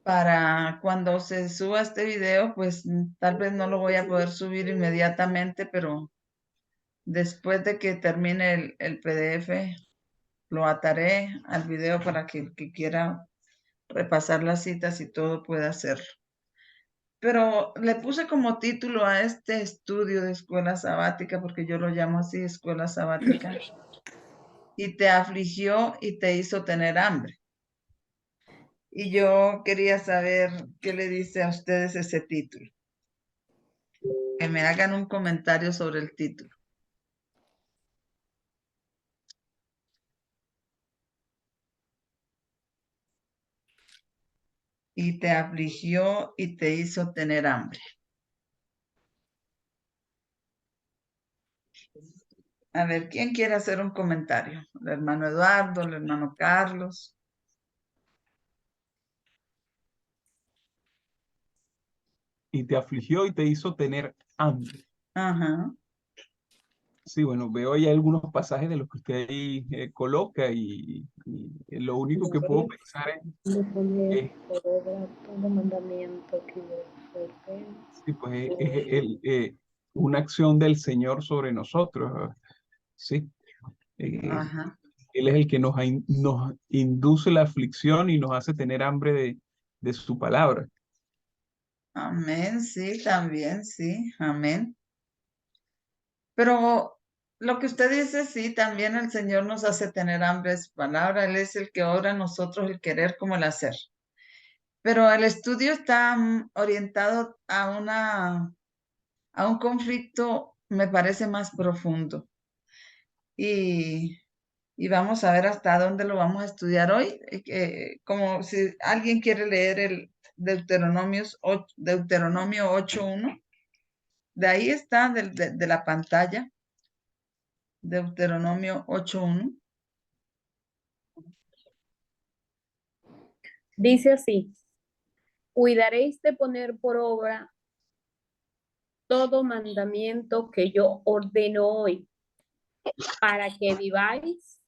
para cuando se suba este video, pues tal vez no lo voy a poder subir inmediatamente, pero después de que termine el PDF, lo ataré al video para que el que quiera repasar las citas y todo pueda hacerlo. Pero le puse como título a este estudio de escuela sabática, porque yo lo llamo así, escuela sabática, y te afligió y te hizo tener hambre. Y yo quería saber qué le dice a ustedes ese título. Que me hagan un comentario sobre el título. Y te afligió y te hizo tener hambre. A ver, ¿quién quiere hacer un comentario? El hermano Eduardo, el hermano Carlos. Y te afligió y te hizo tener hambre. Ajá. Sí, bueno, veo ahí algunos pasajes de los que usted ahí coloca y lo único que puedo pensar De poner es, por obra todo mandamiento que ordena. sí, pues, una acción del Señor sobre nosotros, ¿sí? Ajá. Él es el que nos induce la aflicción y nos hace tener hambre de su palabra. Amén, sí, también, sí, amén. Pero lo que usted dice, sí, también el Señor nos hace tener hambre de su palabra. Él es el que obra en nosotros el querer como el hacer. Pero el estudio está orientado a un conflicto, me parece más profundo. Y, y vamos a ver hasta dónde lo vamos a estudiar hoy. Como si alguien quiere leer el Deuteronomio 8:1. De ahí está, de la pantalla, Deuteronomio 8:1. Dice así: cuidaréis de poner por obra todo mandamiento que yo ordeno hoy, para que viváis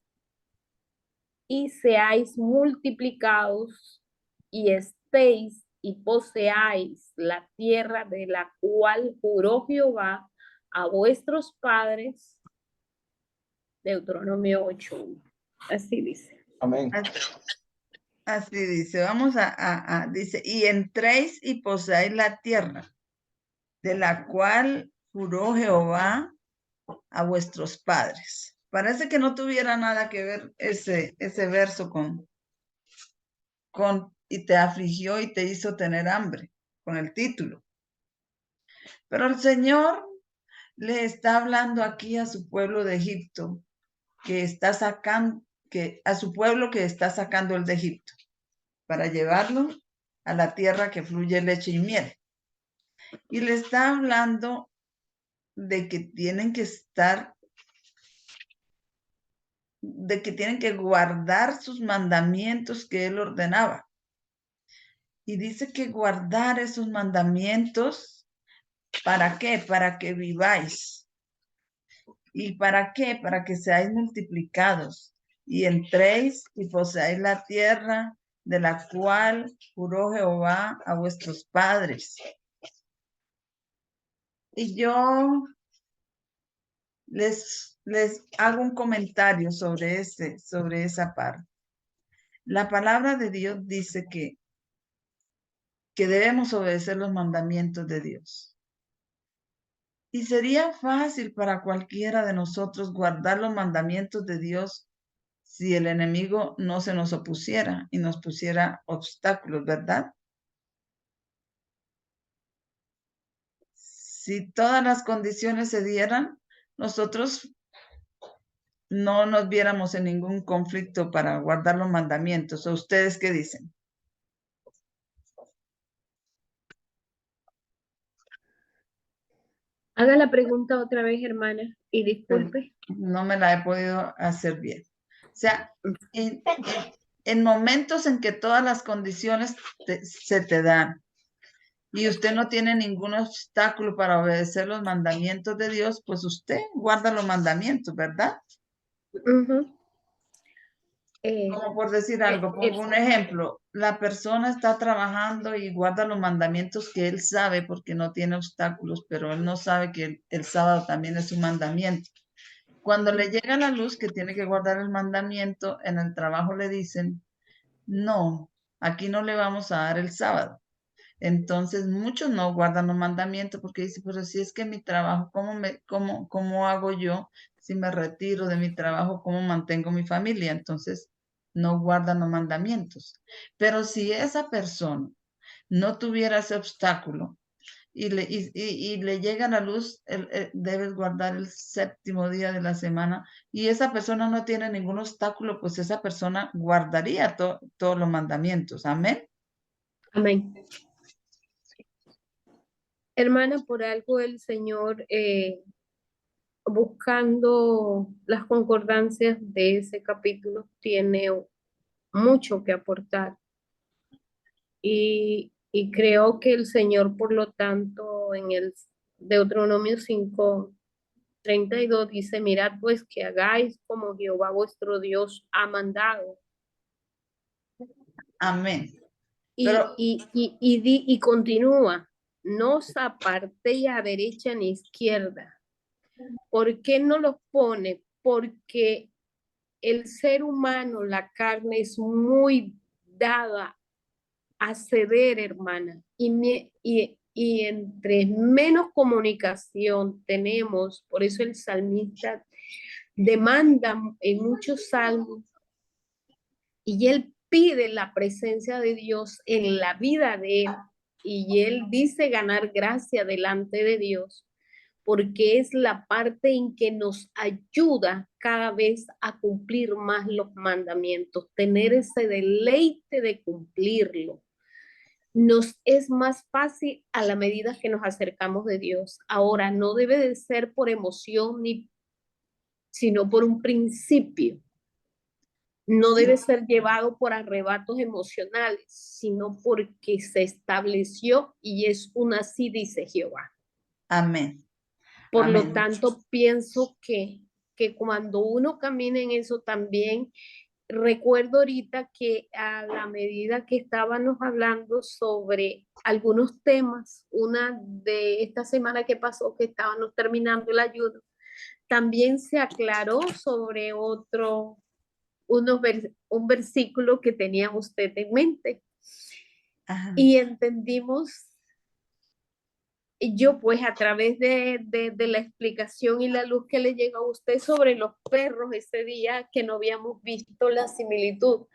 y seáis multiplicados y estéis y poseáis la tierra de la cual juró Jehová a vuestros padres. Deuteronomio 8:1. Así dice. Amén. Así dice, dice, y entréis y poseáis la tierra, de la cual juró Jehová a vuestros padres. Parece que no tuviera nada que ver ese verso con y te afligió y te hizo tener hambre, con el título. Pero el Señor le está hablando aquí a su pueblo de Egipto, que está sacando, a su pueblo que está sacando el de Egipto, para llevarlo a la tierra que fluye leche y miel. Y le está hablando de que tienen que guardar sus mandamientos que él ordenaba. Y dice que guardar esos mandamientos, ¿para qué? Para que viváis. ¿Y para qué? Para que seáis multiplicados y entréis y poseáis la tierra de la cual juró Jehová a vuestros padres. Y yo les hago un comentario sobre esa parte. La palabra de Dios dice que debemos obedecer los mandamientos de Dios. Y sería fácil para cualquiera de nosotros guardar los mandamientos de Dios si el enemigo no se nos opusiera y nos pusiera obstáculos, ¿verdad? Si todas las condiciones se dieran, nosotros no nos viéramos en ningún conflicto para guardar los mandamientos. ¿O ustedes qué dicen? Haga la pregunta otra vez, hermana, y disculpe. No me la he podido hacer bien. O sea, en momentos en que todas las condiciones se te dan y usted no tiene ningún obstáculo para obedecer los mandamientos de Dios, pues usted guarda los mandamientos, ¿verdad? Uh-huh. Como por decir eh, algo, el- pongo un ejemplo, la persona está trabajando y guarda los mandamientos que él sabe porque no tiene obstáculos, pero él no sabe que el sábado también es un mandamiento. Cuando le llega la luz que tiene que guardar el mandamiento, en el trabajo le dicen, no, aquí no le vamos a dar el sábado. Entonces muchos no guardan los mandamientos porque dicen, pero si es que mi trabajo, ¿cómo hago yo si me retiro de mi trabajo? ¿Cómo mantengo mi familia? Entonces no guardan los mandamientos. Pero si esa persona no tuviera ese obstáculo y le llega la luz, debes guardar el séptimo día de la semana y esa persona no tiene ningún obstáculo, pues esa persona guardaría todos los mandamientos. Amén. amén. Hermana, por algo el Señor, buscando las concordancias de ese capítulo, tiene mucho que aportar. Y creo que el Señor, por lo tanto, en el Deuteronomio 5:32 dice, mirad pues que hagáis como Jehová vuestro Dios ha mandado. Amén. Y, Pero, y, y, y continúa, no os apartéis a derecha ni izquierda. ¿Por qué no los pone? Porque el ser humano, la carne, es muy dada a ceder, hermana. Y entre menos comunicación tenemos, por eso el salmista demanda en muchos salmos y él pide la presencia de Dios en la vida de él y él dice ganar gracia delante de Dios porque es la parte en que nos ayuda cada vez a cumplir más los mandamientos, tener ese deleite de cumplirlo. Nos es más fácil a la medida que nos acercamos de Dios. Ahora, no debe de ser por emoción ni, sino por un principio. No sí, debe ser llevado por arrebatos emocionales, sino porque se estableció y es una así, dice Jehová. amén, Por lo amén. tanto, pienso que cuando uno camina en eso también, recuerdo ahorita que a la medida que estábamos hablando sobre algunos temas, una de esta semana que pasó que estábamos terminando el ayuno, también se aclaró sobre un versículo que tenía usted en mente Ajá. y entendimos yo pues a través de la explicación y la luz que le llega a usted sobre los perros ese día que no habíamos visto la similitud,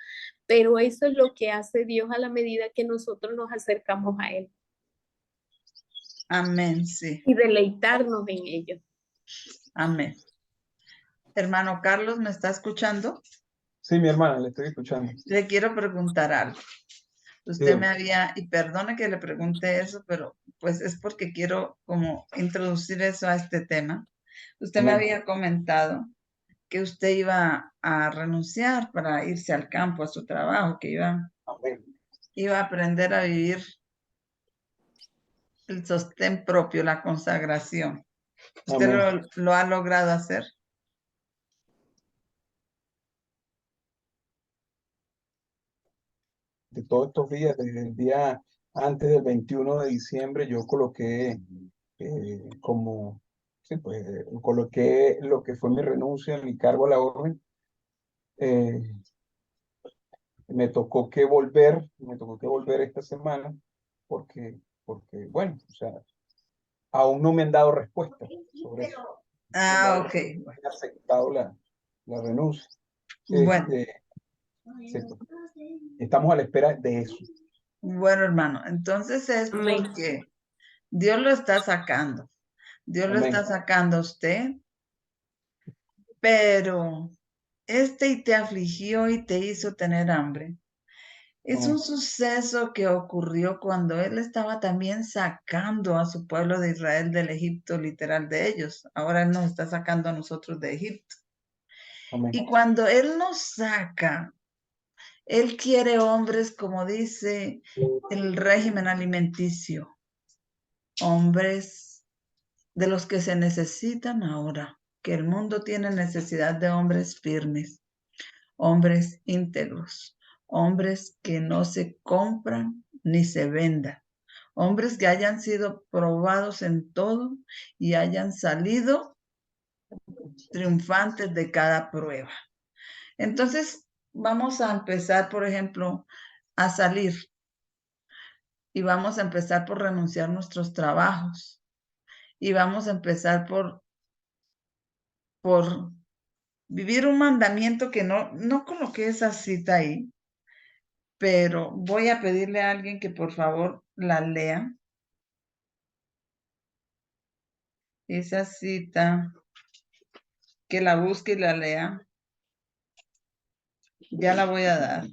pero eso es lo que hace Dios a la medida que nosotros nos acercamos a Él Amén, sí, y deleitarnos en ello. amén. Hermano Carlos, ¿me está escuchando? Sí, mi hermana, le estoy escuchando. Le quiero preguntar algo. Usted me Dígame. había, y perdone que le pregunte eso, pero pues es porque quiero como introducir eso a este tema. Usted me Amén. había comentado que usted iba a renunciar para irse al campo, a su trabajo, que Amén. iba a aprender a vivir el sostén propio, la consagración. ¿Usted Amén. lo ha logrado hacer? De todos estos días, desde el día antes del 21 de diciembre, yo coloqué como, sí, pues, coloqué lo que fue mi renuncia, mi cargo a la orden. Eh, me tocó que volver esta semana porque, bueno, o sea, aún no me han dado respuesta sobre eso. Ah, ok. He aceptado la renuncia. Bueno, Este, sí, pues, estamos a la espera de eso. bueno, hermano, entonces es Amén. porque Dios lo está sacando. Dios lo Amén. está sacando a usted, pero y te afligió y te hizo tener hambre. Es un Amén. suceso que ocurrió cuando él estaba también sacando a su pueblo de Israel del Egipto, literal de ellos. Ahora él nos está sacando a nosotros de Egipto. Amén. Y cuando él nos saca, él quiere hombres, como dice el régimen alimenticio, hombres de los que se necesitan ahora, que el mundo tiene necesidad de hombres firmes, hombres íntegros, hombres que no se compran ni se vendan, hombres que hayan sido probados en todo y hayan salido triunfantes de cada prueba. Entonces, vamos a empezar, por ejemplo, a salir y vamos a empezar por renunciar a nuestros trabajos y vamos a empezar por vivir un mandamiento que no coloqué esa cita ahí, pero voy a pedirle a alguien que por favor la lea. Esa cita, que la busque y la lea. Ya la voy a dar.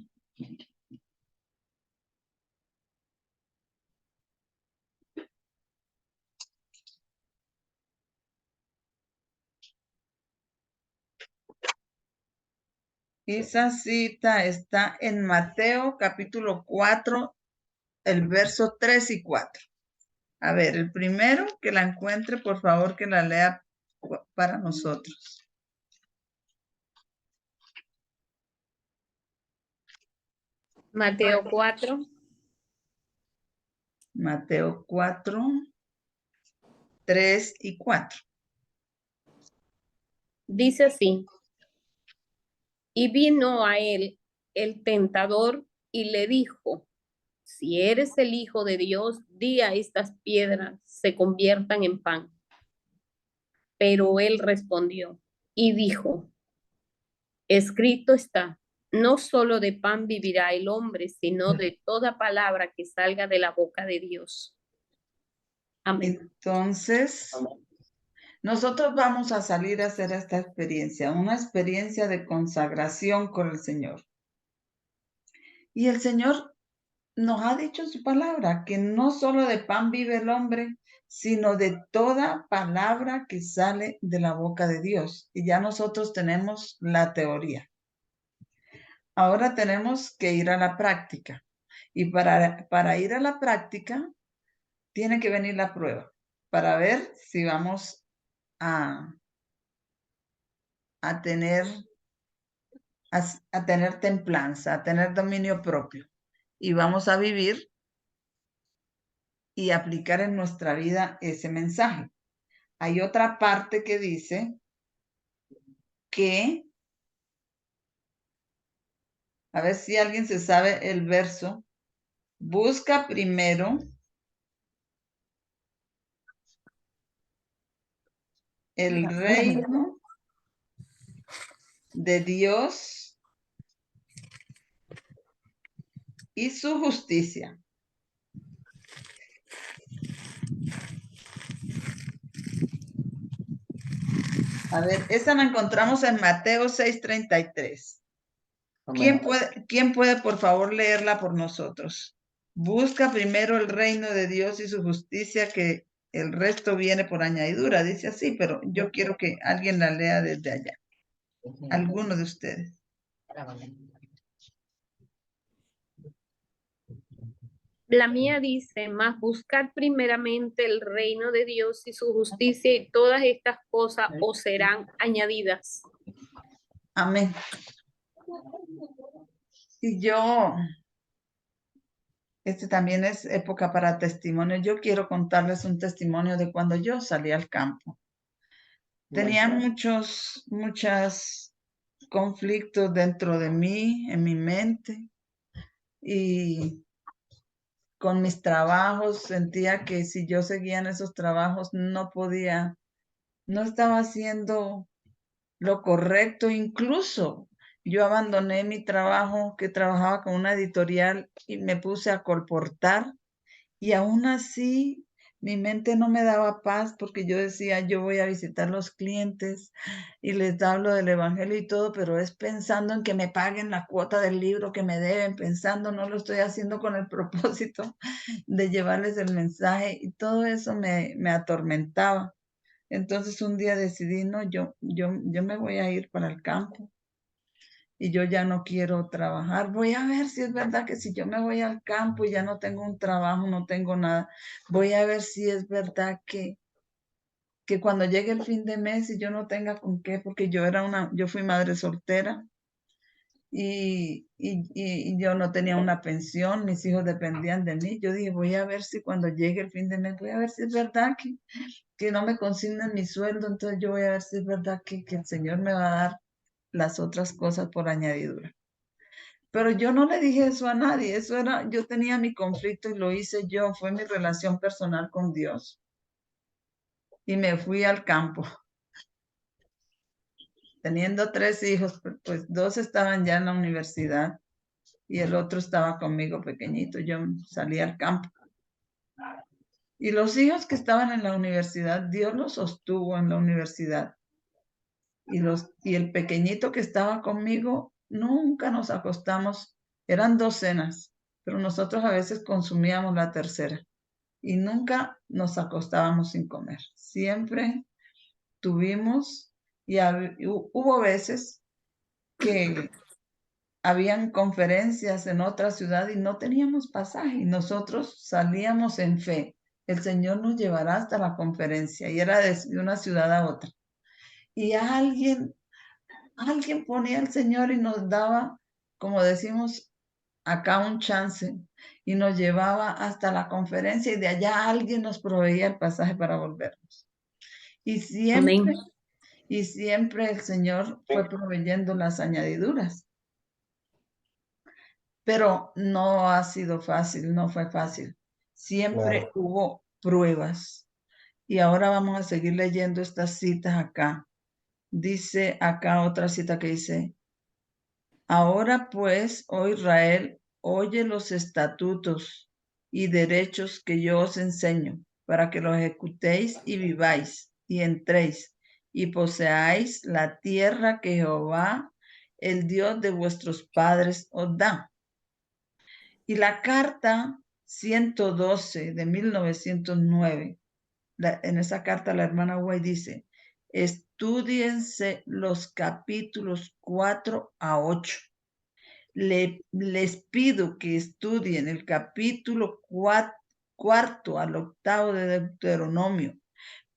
Esa cita está en Mateo capítulo 4, el verso 3 y 4. A ver, el primero que la encuentre, por favor, que la lea para nosotros. Mateo 4. Mateo 4, 3 y 4. Dice así: y vino a él el tentador y le dijo: si eres el Hijo de Dios, di a estas piedras se conviertan en pan. Pero él respondió y dijo: escrito está, no solo de pan vivirá el hombre, sino de toda palabra que salga de la boca de Dios. Amén. Entonces, nosotros vamos a salir a hacer esta experiencia, una experiencia de consagración con el Señor. Y el Señor nos ha dicho en su palabra que no solo de pan vive el hombre, sino de toda palabra que sale de la boca de Dios. Y ya nosotros tenemos la teoría. Ahora tenemos que ir a la práctica. Y para ir a la práctica, tiene que venir la prueba para ver si vamos a tener, a tener templanza, a tener dominio propio. Y vamos a vivir y aplicar en nuestra vida ese mensaje. Hay otra parte que dice que, a ver si alguien se sabe el verso, busca primero el reino de Dios y su justicia. A ver, esa la encontramos en Mateo 6:33. ¿Quién puede, por favor, leerla por nosotros? Busca primero el reino de Dios y su justicia, que el resto viene por añadidura. Dice así, pero yo quiero que alguien la lea desde allá. Alguno de ustedes. La mía dice: mas buscad primeramente el reino de Dios y su justicia, y todas estas cosas os serán añadidas. Amén. Y yo, este también es época para testimonio. Yo quiero contarles un testimonio de cuando yo salí al campo. Tenía muchos conflictos dentro de mí, en mi mente, y con mis trabajos sentía que si yo seguía en esos trabajos no podía, no estaba haciendo lo correcto. Incluso yo abandoné mi trabajo, que trabajaba con una editorial, y me puse a colportar, y aún así mi mente no me daba paz, porque yo decía, yo voy a visitar los clientes y les hablo del evangelio y todo, pero es pensando en que me paguen la cuota del libro que me deben, pensando, no lo estoy haciendo con el propósito de llevarles el mensaje, y todo eso me atormentaba. Entonces un día decidí, no, yo me voy a ir para el campo y yo ya no quiero trabajar. Voy a ver si es verdad que si yo me voy al campo y ya no tengo un trabajo, no tengo nada, voy a ver si es verdad que cuando llegue el fin de mes y yo no tenga con qué, porque yo fui madre soltera y yo no tenía una pensión, mis hijos dependían de mí. Yo dije, voy a ver si cuando llegue el fin de mes, voy a ver si es verdad que no me consignan mi sueldo, entonces yo voy a ver si es verdad que el Señor me va a dar las otras cosas por añadidura. Pero yo no le dije eso a nadie, eso era, yo tenía mi conflicto y lo hice yo, fue mi relación personal con Dios. Y me fui al campo. Teniendo 3 hijos, pues 2 estaban ya en la universidad y el otro estaba conmigo pequeñito. Yo salí al campo. Y los hijos que estaban en la universidad, Dios los sostuvo en la universidad. Y el pequeñito que estaba conmigo, nunca nos acostamos. Eran 2 cenas, pero nosotros a veces consumíamos la tercera. Y nunca nos acostábamos sin comer. Siempre tuvimos, hubo veces que habían conferencias en otra ciudad y no teníamos pasaje y nosotros salíamos en fe. El Señor nos llevará hasta la conferencia y era de una ciudad a otra. Y alguien ponía al Señor y nos daba, como decimos acá, un chance y nos llevaba hasta la conferencia y de allá alguien nos proveía el pasaje para volvernos. Y Amén. siempre el Señor fue proveyendo las añadiduras. Pero no ha sido fácil, no fue fácil. Siempre Claro. hubo pruebas. Y ahora vamos a seguir leyendo estas citas acá. Dice acá otra cita que dice, ahora pues, oh Israel, oye los estatutos y derechos que yo os enseño, para que los ejecutéis y viváis, y entréis, y poseáis la tierra que Jehová, el Dios de vuestros padres, os da. Y la carta 112 de 1909, en esa carta la hermana White dice, estudiense los capítulos 4 a 8. Les pido que estudien el capítulo 4 al 8 de Deuteronomio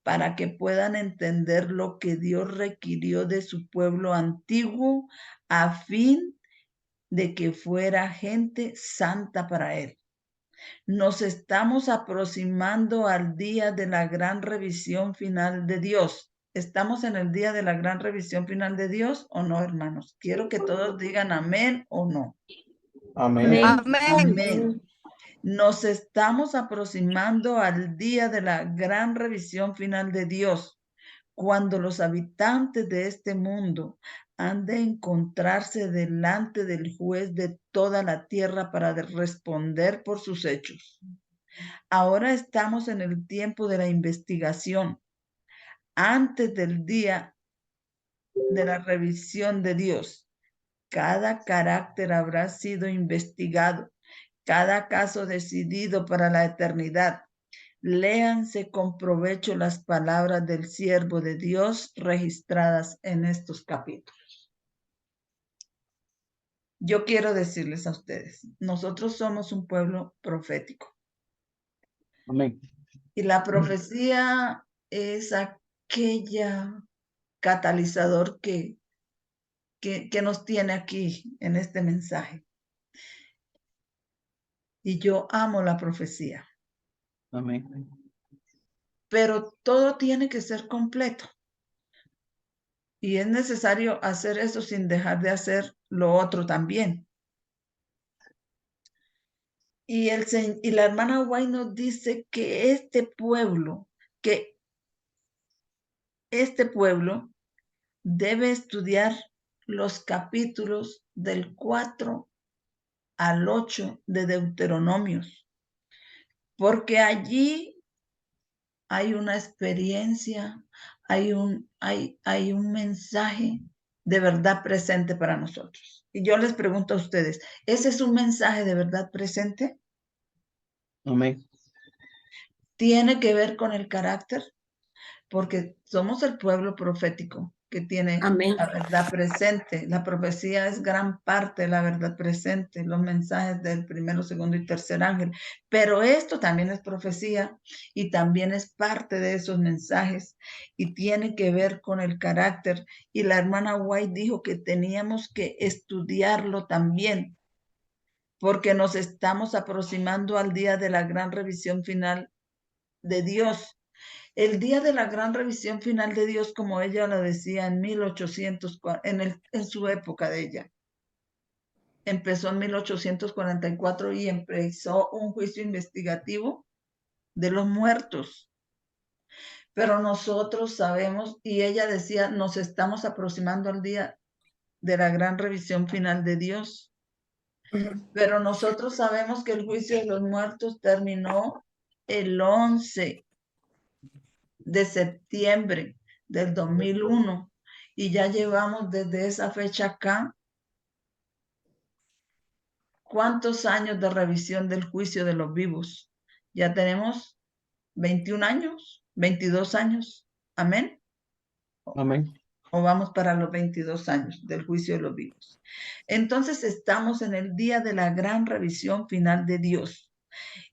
para que puedan entender lo que Dios requirió de su pueblo antiguo a fin de que fuera gente santa para él. Nos estamos aproximando al día de la gran revisión final de Dios. ¿Estamos en el día de la gran revisión final de Dios o no, hermanos? Quiero que todos digan amén o no. Amén. Amén. Nos estamos aproximando al día de la gran revisión final de Dios, cuando los habitantes de este mundo han de encontrarse delante del juez de toda la tierra para responder por sus hechos. Ahora estamos en el tiempo de la investigación, antes del día de la revisión de Dios. Cada carácter habrá sido investigado, cada caso decidido para la eternidad. Léanse con provecho las palabras del siervo de Dios registradas en estos capítulos. Yo quiero decirles a ustedes, nosotros somos un pueblo profético. Amén. Y la profecía es aquella catalizador que nos tiene aquí en este mensaje. Y yo amo la profecía. Amén. Pero todo tiene que ser completo. Y es necesario hacer eso sin dejar de hacer lo otro también. Y la hermana White nos dice que este pueblo debe estudiar los capítulos del 4 al 8 de Deuteronomios, porque allí hay una experiencia, hay un mensaje de verdad presente para nosotros. Y yo les pregunto a ustedes, ¿ese es un mensaje de verdad presente? Amén. ¿Tiene que ver con el carácter? Porque somos el pueblo profético que tiene Amén. la verdad presente. La profecía es gran parte de la verdad presente, los mensajes del primero, segundo y tercer ángel. Pero esto también es profecía y también es parte de esos mensajes y tiene que ver con el carácter. Y la hermana White dijo que teníamos que estudiarlo también, porque nos estamos aproximando al día de la gran revisión final de Dios. El día de la gran revisión final de Dios, como ella lo decía en 1800, en su época de ella, empezó en 1844 y empezó un juicio investigativo de los muertos. Pero nosotros sabemos, y ella decía, nos estamos aproximando al día de la gran revisión final de Dios. Pero nosotros sabemos que el juicio de los muertos terminó el 11 de septiembre del 2001 y ya llevamos desde esa fecha acá, ¿cuántos años de revisión del juicio de los vivos? Ya tenemos 21 años, 22 años. Amén. Amén. O vamos para los 22 años del juicio de los vivos. Entonces estamos en el día de la gran revisión final de Dios.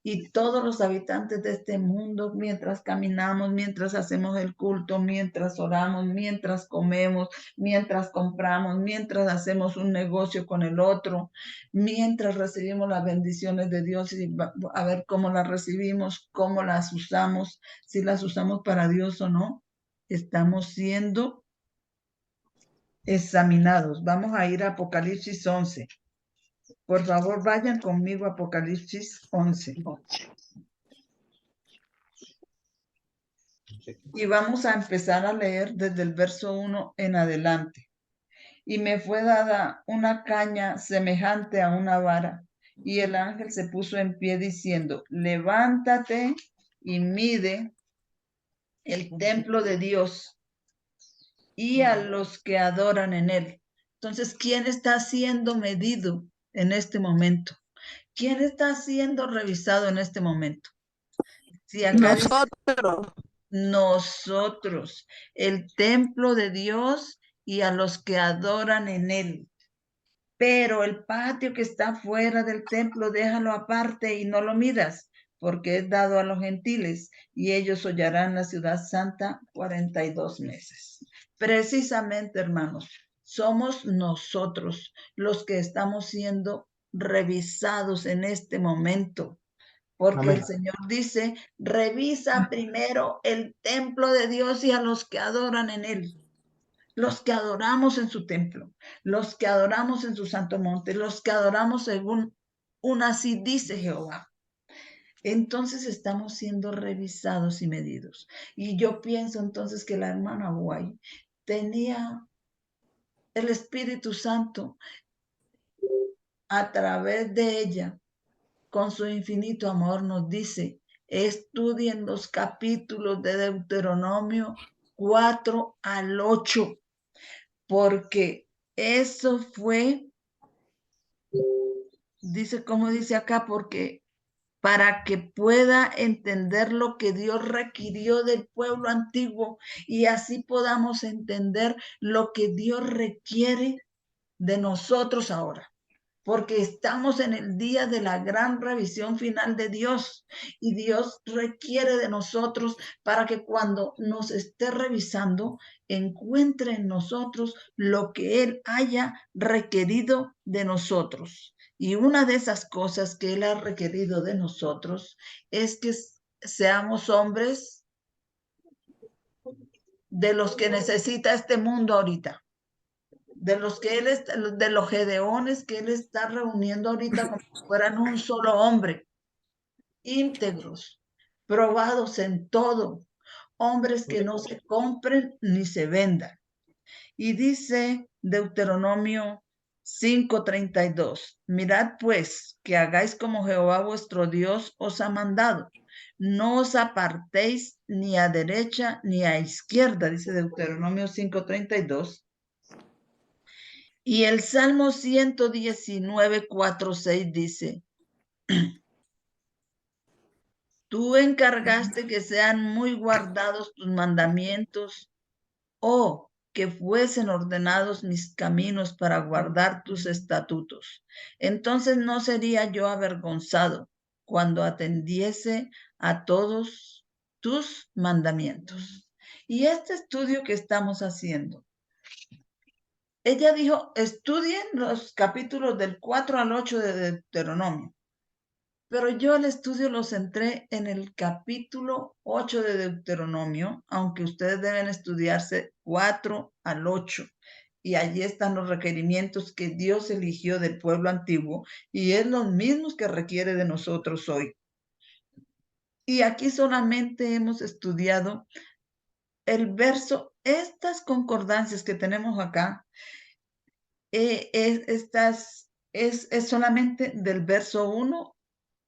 Y todos los habitantes de este mundo, mientras caminamos, mientras hacemos el culto, mientras oramos, mientras comemos, mientras compramos, mientras hacemos un negocio con el otro, mientras recibimos las bendiciones de Dios y a ver cómo las recibimos, cómo las usamos, si las usamos para Dios o no, estamos siendo examinados. Vamos a ir a Apocalipsis 11. Por favor, vayan conmigo a Apocalipsis 11. Y vamos a empezar a leer desde el verso 1 en adelante. Y me fue dada una caña semejante a una vara, y el ángel se puso en pie diciendo, levántate y mide el templo de Dios y a los que adoran en él. Entonces, ¿quién está siendo medido en este momento? ¿Quién está siendo revisado en este momento? Si acá dice nosotros, el templo de Dios y a los que adoran en él. Pero el patio que está fuera del templo, déjalo aparte y no lo midas, porque es dado a los gentiles y ellos hollarán la ciudad santa 42 meses. Precisamente, hermanos, somos nosotros los que estamos siendo revisados en este momento. Porque Amén. el Señor dice, revisa primero el templo de Dios y a los que adoran en él. Los que adoramos en su templo, los que adoramos en su santo monte, los que adoramos según así dice Jehová. Entonces estamos siendo revisados y medidos. Y yo pienso entonces que la hermana Guay tenía el Espíritu Santo a través de ella, con su infinito amor, nos dice, estudien los capítulos de Deuteronomio 4 al 8, porque eso fue, dice, como dice acá, porque para que pueda entender lo que Dios requirió del pueblo antiguo y así podamos entender lo que Dios requiere de nosotros ahora. Porque estamos en el día de la gran revisión final de Dios y Dios requiere de nosotros para que cuando nos esté revisando encuentre en nosotros lo que Él haya requerido de nosotros. Y una de esas cosas que Él ha requerido de nosotros es que seamos hombres de los que necesita este mundo ahorita, de los que él está, de los gedeones que él está reuniendo ahorita como si fueran un solo hombre, íntegros, probados en todo, hombres que no se compren ni se vendan. Y dice Deuteronomio 5:32, mirad pues que hagáis como Jehová vuestro Dios os ha mandado. No os apartéis ni a derecha ni a izquierda, dice Deuteronomio 5:32. Y el Salmo 119, 4, 6 dice, tú encargaste que sean muy guardados tus mandamientos, oh, que fuesen ordenados mis caminos para guardar tus estatutos. Entonces no sería yo avergonzado cuando atendiese a todos tus mandamientos. Y este estudio que estamos haciendo, ella dijo, estudien los capítulos del 4 al 8 de Deuteronomio. Pero yo el estudio lo centré en el capítulo 8 de Deuteronomio, aunque ustedes deben estudiarse 4 al 8. Y allí están los requerimientos que Dios eligió del pueblo antiguo y es los mismos que requiere de nosotros hoy. Y aquí solamente hemos estudiado el verso, estas concordancias que tenemos acá, es solamente del verso 1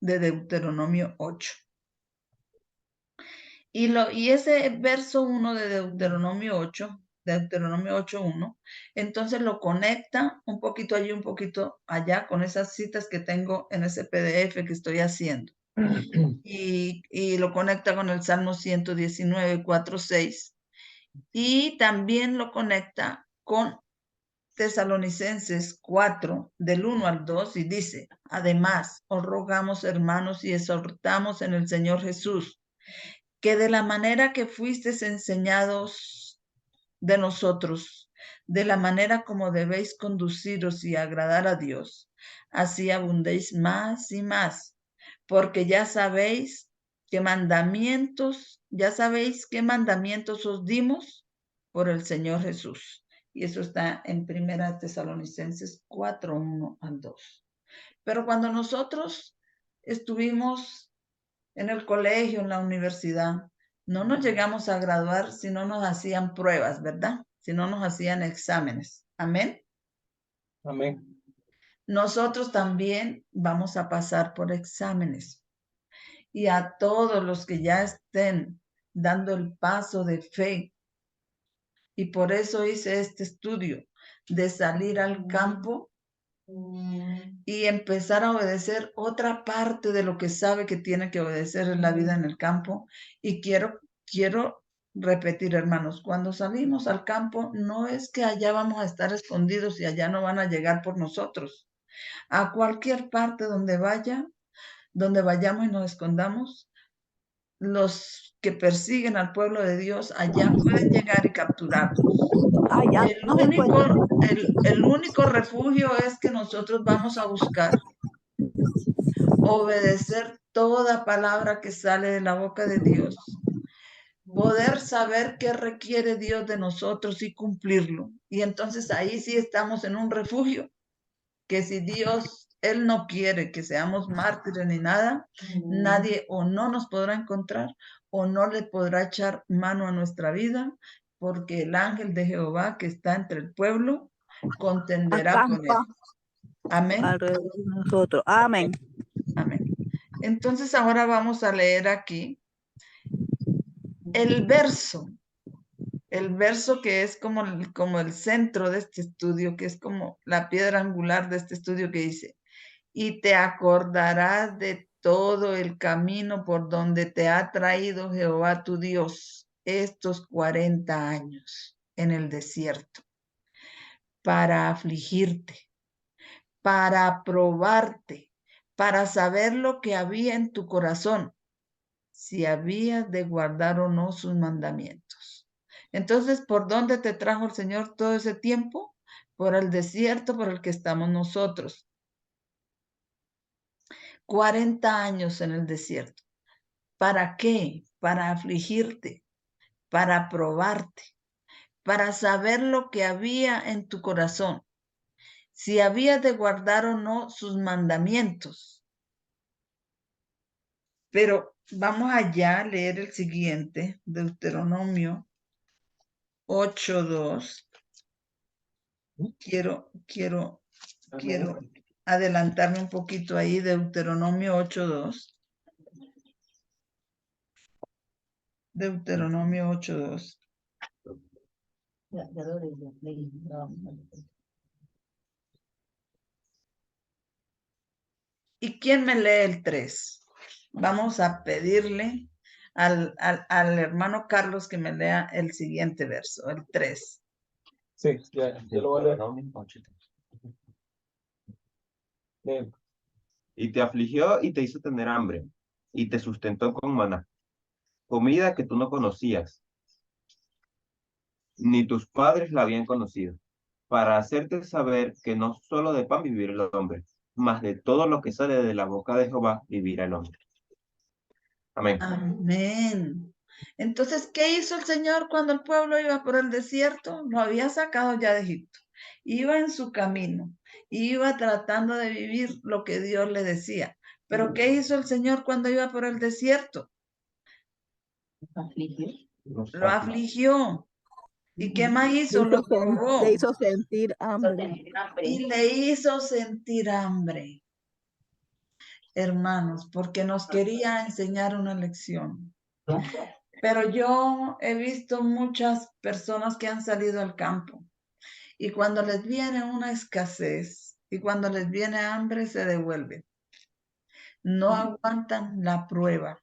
de Deuteronomio 8. Y ese verso 1 de Deuteronomio 8, Deuteronomio 8:1, entonces lo conecta un poquito allí, un poquito allá con esas citas que tengo en ese PDF que estoy haciendo. Y lo conecta con el Salmo 119, 4, 6. Y también lo conecta con Tesalonicenses 4, del 1 al 2, y dice, además, os rogamos, hermanos, y exhortamos en el Señor Jesús, que de la manera que fuisteis enseñados de nosotros, de la manera como debéis conduciros y agradar a Dios, así abundéis más y más, porque ya sabéis qué mandamientos os dimos por el Señor Jesús. Y eso está en 1 Tesalonicenses 4, 1 al 2. Pero cuando nosotros estuvimos en el colegio, en la universidad, no nos llegamos a graduar si no nos hacían pruebas, ¿verdad? Si no nos hacían exámenes. Amén. Amén. Nosotros también vamos a pasar por exámenes. Y a todos los que ya estén dando el paso de fe, y por eso hice este estudio de salir al campo y empezar a obedecer otra parte de lo que sabe que tiene que obedecer en la vida en el campo. Y quiero repetir, hermanos, cuando salimos al campo, no es que allá vamos a estar escondidos y allá no van a llegar por nosotros. A cualquier parte donde vayamos y nos escondamos, los que persiguen al pueblo de Dios allá pueden llegar y capturarnos. El único refugio es que nosotros vamos a buscar obedecer toda palabra que sale de la boca de Dios, poder saber qué requiere Dios de nosotros y cumplirlo. Y entonces ahí sí estamos en un refugio, que si Dios, Él no quiere que seamos mártires ni nada, nadie o no nos podrá encontrar o no le podrá echar mano a nuestra vida, porque el ángel de Jehová que está entre el pueblo contenderá con él. Amén. Alrededor de nosotros. Amén. Amén. Entonces ahora vamos a leer aquí el verso que es como el centro de este estudio, que es como la piedra angular de este estudio, que dice, y te acordarás de todo el camino por donde te ha traído Jehová tu Dios estos 40 años en el desierto, para afligirte, para probarte, para saber lo que había en tu corazón, si habías de guardar o no sus mandamientos. Entonces, ¿por dónde te trajo el Señor todo ese tiempo? Por el desierto por el que estamos nosotros. 40 años en el desierto. ¿Para qué? Para afligirte, para probarte, para saber lo que había en tu corazón, si habías de guardar o no sus mandamientos. Pero vamos allá a leer el siguiente, Deuteronomio 8:2. Quiero adelantarme un poquito ahí, Deuteronomio 8:2. Deuteronomio 8:2. ¿Y quién me lee el 3? Vamos a pedirle al hermano Carlos que me lea el siguiente verso, el 3. Sí, ya lo voy a leer. Bien. Y te afligió y te hizo tener hambre, y te sustentó con maná, comida que tú no conocías, ni tus padres la habían conocido, para hacerte saber que no solo de pan vivirá el hombre, mas de todo lo que sale de la boca de Jehová vivirá el hombre. Amén. Amén. Entonces, ¿qué hizo el Señor cuando el pueblo iba por el desierto? Lo había sacado ya de Egipto. Iba en su camino, iba tratando de vivir lo que Dios le decía. Pero ¿qué hizo el Señor cuando iba por el desierto? Lo afligió. ¿Y qué más hizo? Lo probó. Le hizo sentir hambre. Y le hizo sentir hambre, hermanos, porque nos quería enseñar una lección. Pero yo he visto muchas personas que han salido al campo y cuando les viene una escasez y cuando les viene hambre se devuelven. No aguantan la prueba.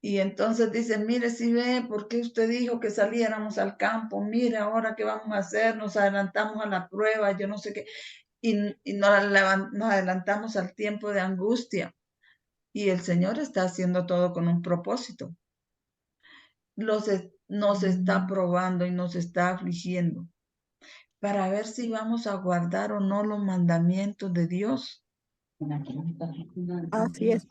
Y entonces dicen, mire, si ve, ¿por qué usted dijo que saliéramos al campo? Mire, ahora qué vamos a hacer, nos adelantamos a la prueba, yo no sé qué. Y nos adelantamos al tiempo de angustia. Y el Señor está haciendo todo con un propósito. Nos está probando y nos está afligiendo para ver si vamos a guardar o no los mandamientos de Dios. Así es.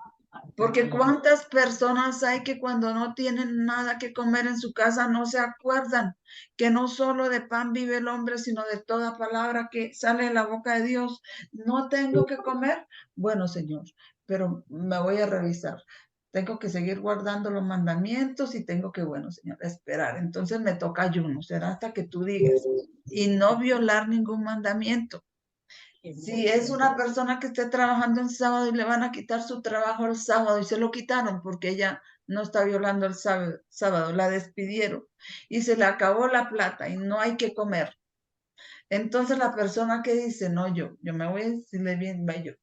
Porque cuántas personas hay que cuando no tienen nada que comer en su casa no se acuerdan que no solo de pan vive el hombre, sino de toda palabra que sale de la boca de Dios. No tengo que comer. Bueno, Señor, pero me voy a revisar. Tengo que seguir guardando los mandamientos y tengo que, bueno, Señor, esperar. Entonces me toca ayuno, será hasta que tú digas. Y no violar ningún mandamiento. Si es una persona que esté trabajando en sábado y le van a quitar su trabajo el sábado y se lo quitaron porque ella no está violando el sábado, la despidieron y se le acabó la plata y no hay que comer. Entonces la persona que dice, no, yo me voy a decirle bien, yo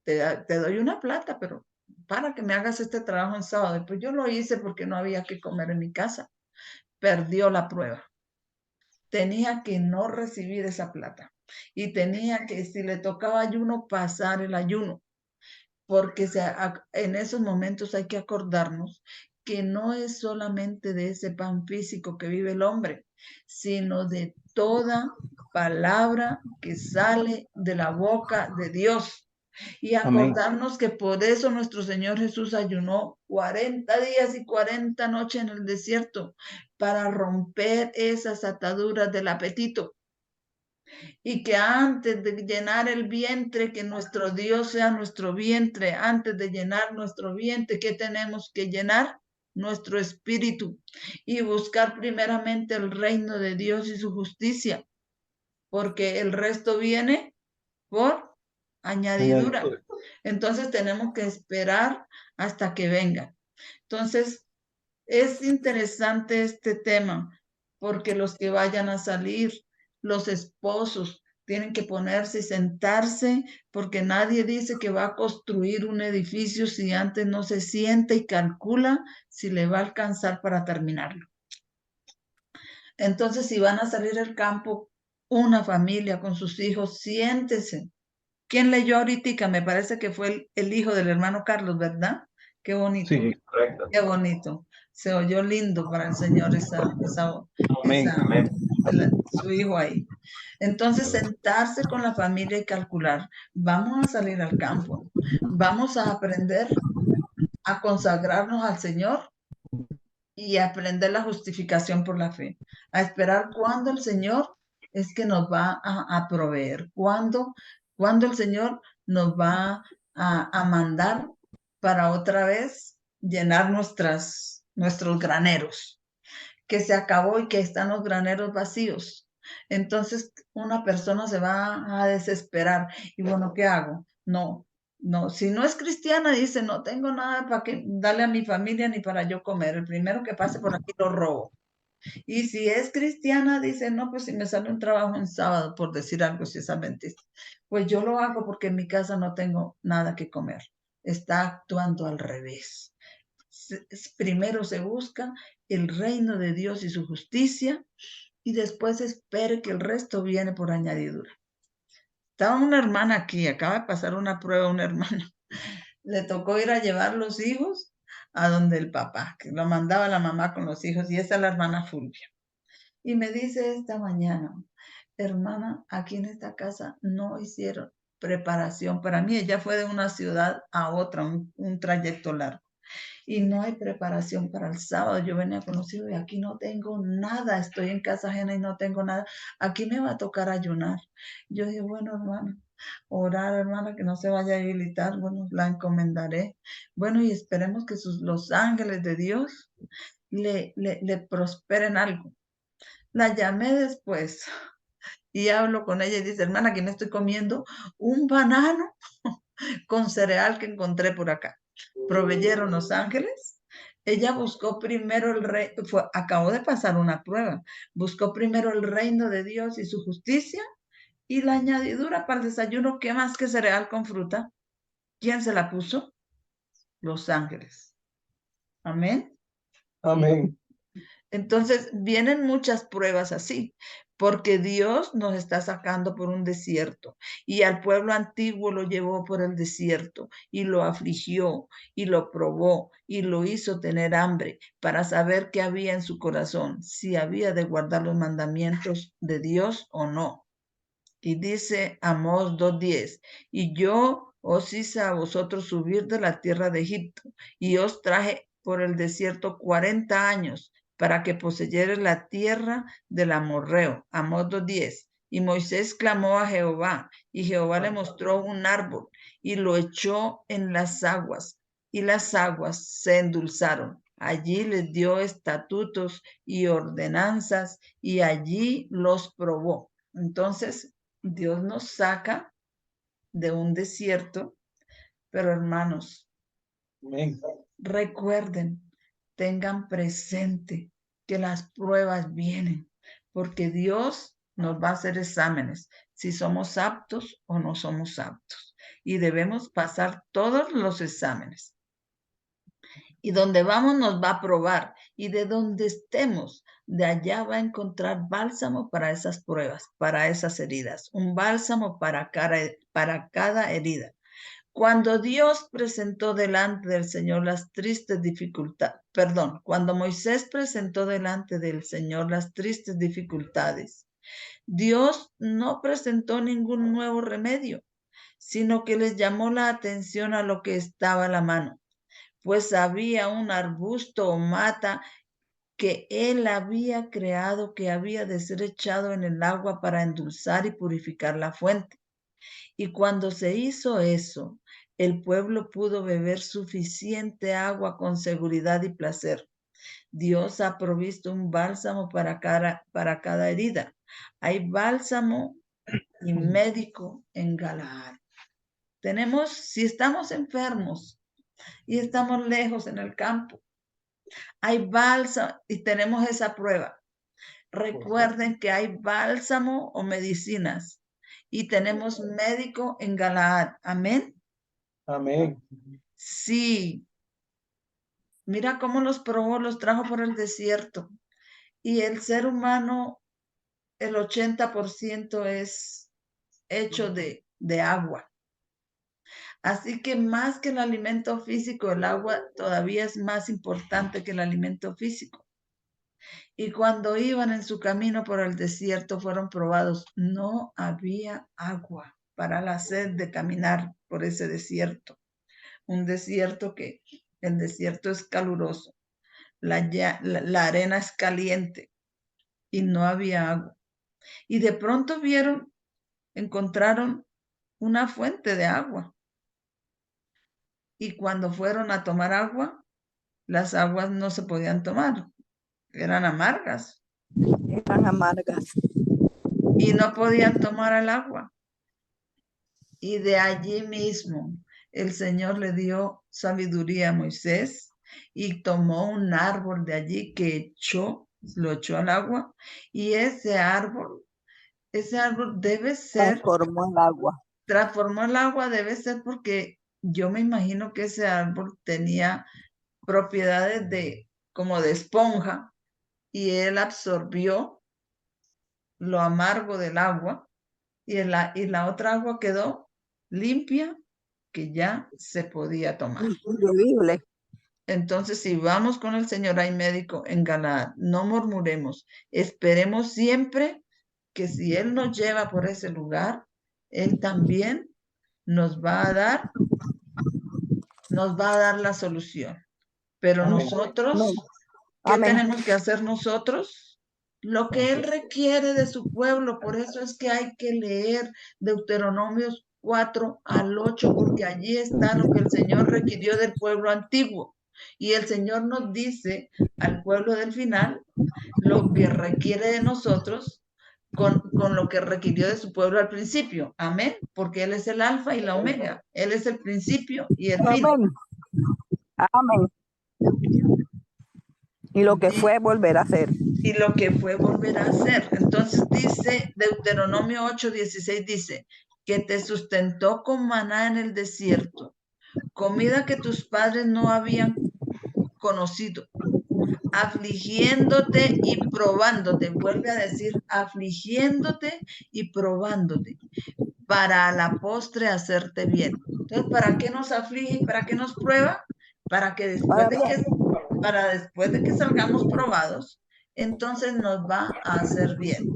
te doy una plata, pero para que me hagas este trabajo en sábado. Pues yo lo hice porque no había que comer en mi casa. Perdió la prueba. Tenía que no recibir esa plata y tenía que, si le tocaba ayuno, pasar el ayuno, porque en esos momentos hay que acordarnos que no es solamente de ese pan físico que vive el hombre, sino de toda palabra que sale de la boca de Dios. Y acordarnos que por eso nuestro Señor Jesús ayunó 40 días y 40 noches en el desierto, para romper esas ataduras del apetito. Y que antes de llenar el vientre, que nuestro Dios sea nuestro vientre, antes de llenar nuestro vientre, ¿qué tenemos que llenar? Nuestro espíritu. Y buscar primeramente el reino de Dios y su justicia, porque el resto viene por añadidura. Entonces tenemos que esperar hasta que venga. Entonces, es interesante este tema, porque los que vayan a salir, los esposos, tienen que ponerse y sentarse, porque nadie dice que va a construir un edificio si antes no se sienta y calcula si le va a alcanzar para terminarlo. Entonces, si van a salir al campo, una familia con sus hijos, siéntese. ¿Quién leyó ahorita? Me parece que fue el hijo del hermano Carlos, ¿verdad? Qué bonito. Sí. Correcto. Qué bonito. Se oyó lindo para el Señor Amén. su hijo ahí. Entonces, sentarse con la familia y calcular, vamos a salir al campo, vamos a aprender a consagrarnos al Señor y a aprender la justificación por la fe, a esperar cuando el Señor es que nos va a proveer, cuando el Señor nos va a mandar para otra vez llenar nuestros graneros, que se acabó y que están los graneros vacíos. Entonces una persona se va a desesperar y bueno, ¿qué hago? No, si no es cristiana, dice, no tengo nada para que darle a mi familia ni para yo comer. El primero que pase por aquí lo robo. Y si es cristiana, dice, no, pues si me sale un trabajo en sábado, por decir algo, si es adventista, pues yo lo hago porque en mi casa no tengo nada que comer. Está actuando al revés. Primero se busca el reino de Dios y su justicia, y después espere que el resto viene por añadidura. Estaba una hermana aquí, acaba de pasar una prueba una hermana. Le tocó ir a llevar los hijos a donde el papá, que lo mandaba la mamá con los hijos, y esa es la hermana Fulvia. Y me dice esta mañana, hermana, aquí en esta casa no hicieron preparación para mí. Ella fue de una ciudad a otra, un trayecto largo. Y no hay preparación para el sábado. Yo venía conocido y aquí no tengo nada. Estoy en casa ajena y no tengo nada. Aquí me va a tocar ayunar. Yo dije, bueno, hermana, orar, hermana, que no se vaya a debilitar. Bueno, la encomendaré. Bueno, y esperemos que los ángeles de Dios le prosperen algo. La llamé después y hablo con ella y dice, hermana, que me estoy comiendo un banano con cereal que encontré por acá. Proveyeron los ángeles. Ella buscó primero el rey, acabó de pasar una prueba, buscó primero el reino de Dios y su justicia y la añadidura para el desayuno, ¿qué más que cereal con fruta? ¿Quién se la puso? Los ángeles. Amén. Amén. Entonces vienen muchas pruebas así, porque Dios nos está sacando por un desierto y al pueblo antiguo lo llevó por el desierto y lo afligió y lo probó y lo hizo tener hambre para saber qué había en su corazón, si había de guardar los mandamientos de Dios o no. Y dice Amós 2:10, y yo os hice a vosotros subir de la tierra de Egipto y os traje por el desierto 40 años para que poseyeres la tierra del amorreo. Amós 2:10. Y Moisés clamó a Jehová, y Jehová le mostró un árbol, y lo echó en las aguas, y las aguas se endulzaron. Allí les dio estatutos y ordenanzas, y allí los probó. Entonces, Dios nos saca de un desierto, pero hermanos, Amén. recuerden, tengan presente que las pruebas vienen, porque Dios nos va a hacer exámenes, si somos aptos o no somos aptos. Y debemos pasar todos los exámenes. Y donde vamos nos va a probar. Y de donde estemos, de allá va a encontrar bálsamo para esas pruebas, para esas heridas. Un bálsamo para cada herida. Cuando Dios presentó delante del Señor las tristes dificultades, cuando Moisés presentó delante del Señor las tristes dificultades, Dios no presentó ningún nuevo remedio, sino que les llamó la atención a lo que estaba a la mano, pues había un arbusto o mata que él había creado, que había de ser echado en el agua para endulzar y purificar la fuente. Y cuando se hizo eso, el pueblo pudo beber suficiente agua con seguridad y placer. Dios ha provisto un bálsamo para cada herida. Hay bálsamo y médico en Galaad. Si estamos enfermos y estamos lejos en el campo, hay bálsamo y tenemos esa prueba. Recuerden que hay bálsamo o medicinas y tenemos médico en Galaad. Amén. Amén. Sí, mira cómo los probó, los trajo por el desierto. Y el ser humano, el 80% es hecho de agua. Así que más que el alimento físico, el agua todavía es más importante que el alimento físico. Y cuando iban en su camino por el desierto fueron probados. No había agua para la sed de caminar por ese desierto. Un desierto que el desierto es caluroso. La arena es caliente y no había agua. Y de pronto encontraron una fuente de agua. Y cuando fueron a tomar agua, las aguas no se podían tomar, eran amargas. Eran amargas. Y no podían tomar el agua. Y de allí mismo el Señor le dio sabiduría a Moisés y tomó un árbol de allí que lo echó al agua. Y ese árbol debe ser, Transformó el agua. transformó el agua, debe ser porque yo me imagino que ese árbol tenía propiedades como de esponja y él absorbió lo amargo del agua y la otra agua quedó limpia, que ya se podía tomar. Increíble. Entonces, si vamos con el Señor, hay médico en Galaad, no murmuremos, esperemos siempre que si Él nos lleva por ese lugar, Él también nos va a dar la solución. Pero Amén. nosotros, Amén. ¿qué Amén. tenemos que hacer nosotros? Lo que Él requiere de su pueblo. Por eso es que hay que leer Deuteronomios 4 al 8, porque allí está lo que el Señor requirió del pueblo antiguo. Y el Señor nos dice al pueblo del final lo que requiere de nosotros con lo que requirió de su pueblo al principio. Amén, porque Él es el alfa y la omega. Él es el principio y el fin. Amén. Amén. Y lo que fue volver a hacer. Y lo que fue volver a hacer. Entonces dice Deuteronomio 8:16, dice que te sustentó con maná en el desierto, comida que tus padres no habían conocido, afligiéndote y probándote. Vuelve a decir, afligiéndote y probándote, para a la postre hacerte bien. Entonces, ¿para qué nos aflige y para qué nos prueba? Para que después de que salgamos probados, entonces nos va a hacer bien.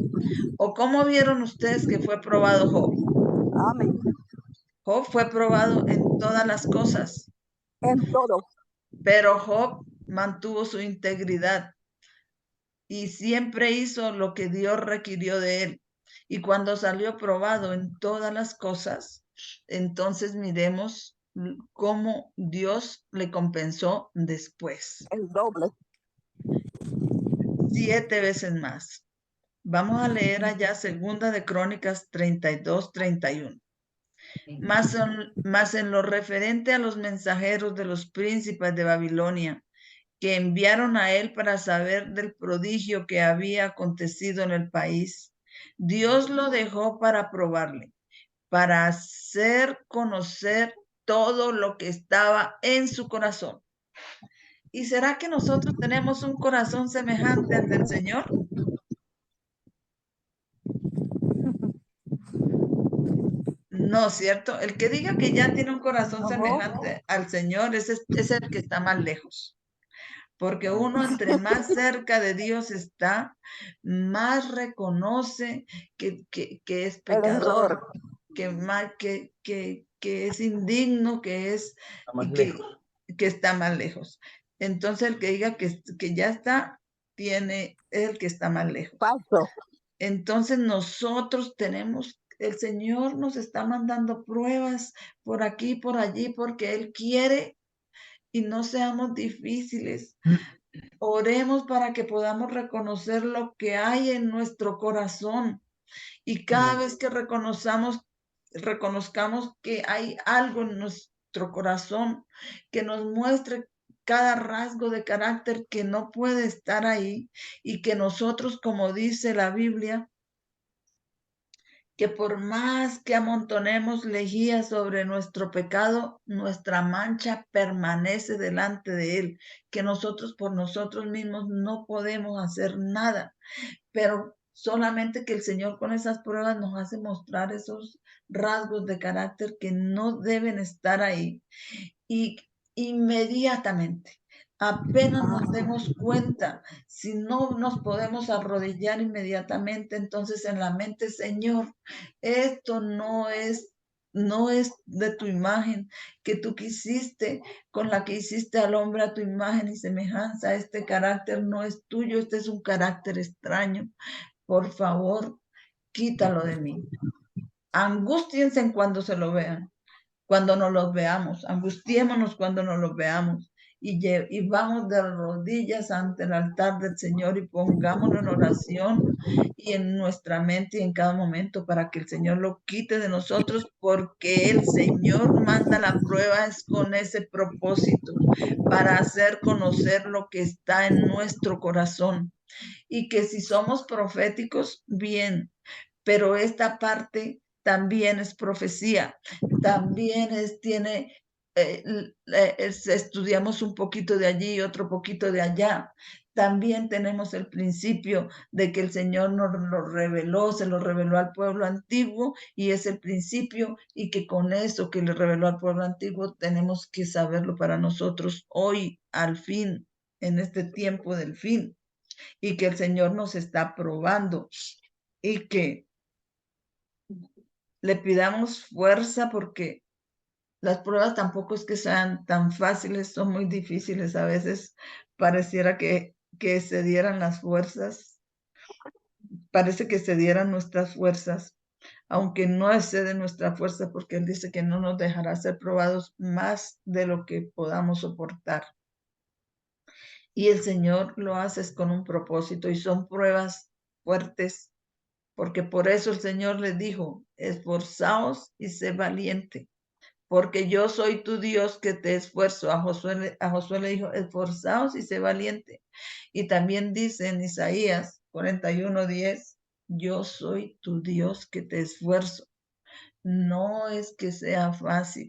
¿O cómo vieron ustedes que fue probado Job? Amén. Job fue probado en todas las cosas, En todo. pero Job mantuvo su integridad y siempre hizo lo que Dios requirió de él. Y cuando salió probado en todas las cosas, entonces miremos cómo Dios le compensó después. El doble. 7 veces más. Vamos a leer allá segunda de Crónicas 32-31. Mas en lo referente a los mensajeros de los príncipes de Babilonia, que enviaron a él para saber del prodigio que había acontecido en el país, Dios lo dejó para probarle, para hacer conocer todo lo que estaba en su corazón. ¿Y será que nosotros tenemos un corazón semejante al del Señor? No, ¿cierto? El que diga que ya tiene un corazón semejante al Señor es el que está más lejos. Porque uno entre más cerca de Dios está, más reconoce que es El pecador, error. que es indigno, que está más lejos. Entonces el que diga que ya está, es el que está más lejos. Falso. Entonces nosotros el Señor nos está mandando pruebas por aquí, por allí, porque Él quiere y no seamos difíciles. Oremos para que podamos reconocer lo que hay en nuestro corazón y cada vez que reconozcamos que hay algo en nuestro corazón que nos muestre cada rasgo de carácter que no puede estar ahí y que nosotros, como dice la Biblia, que por más que amontonemos lejía sobre nuestro pecado, nuestra mancha permanece delante de Él, que nosotros por nosotros mismos no podemos hacer nada, pero solamente que el Señor con esas pruebas nos hace mostrar esos rasgos de carácter que no deben estar ahí. Y inmediatamente, apenas nos demos cuenta, si no nos podemos arrodillar inmediatamente, entonces en la mente, Señor, esto no es de tu imagen que tú quisiste, con la que hiciste al hombre a tu imagen y semejanza. Este carácter no es tuyo, este es un carácter extraño. Por favor, quítalo de mí. Angústiense cuando se lo vean, cuando nos los veamos, angustiémonos cuando nos los veamos y vamos de rodillas ante el altar del Señor y pongámonos en oración y en nuestra mente y en cada momento para que el Señor lo quite de nosotros, porque el Señor manda la prueba es con ese propósito, para hacer conocer lo que está en nuestro corazón. Y que si somos proféticos, bien, pero esta parte también es profecía, también estudiamos un poquito de allí y otro poquito de allá. también tenemos el principio de que el Señor nos lo reveló, se lo reveló al pueblo antiguo y es el principio y que con eso que le reveló al pueblo antiguo tenemos que saberlo para nosotros hoy, al fin, en este tiempo del fin, y que el Señor nos está probando y que le pidamos fuerza porque las pruebas tampoco es que sean tan fáciles, son muy difíciles. A veces pareciera que se dieran las fuerzas, parece que se dieran nuestras fuerzas, aunque no excede nuestra fuerza, porque Él dice que no nos dejará ser probados más de lo que podamos soportar. Y el Señor lo hace con un propósito y son pruebas fuertes, porque por eso el Señor les dijo, esforzaos y sé valiente. Porque yo soy tu Dios que te esfuerzo. A Josué le dijo, esforzaos y sé valiente. Y también dice en Isaías 41:10, yo soy tu Dios que te esfuerzo. No es que sea fácil,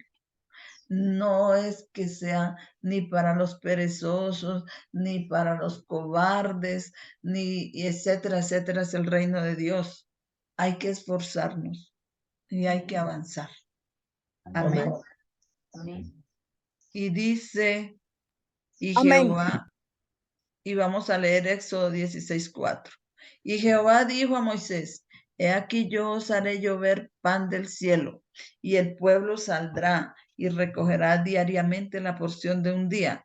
no es que sea ni para los perezosos, ni para los cobardes, ni etcétera, etcétera, es el reino de Dios. Hay que esforzarnos y hay que avanzar. Amén. Y dice, y Amén. Jehová, y vamos a leer Éxodo 16:4. Y Jehová dijo a Moisés, he aquí yo os haré llover pan del cielo, y el pueblo saldrá y recogerá diariamente la porción de un día,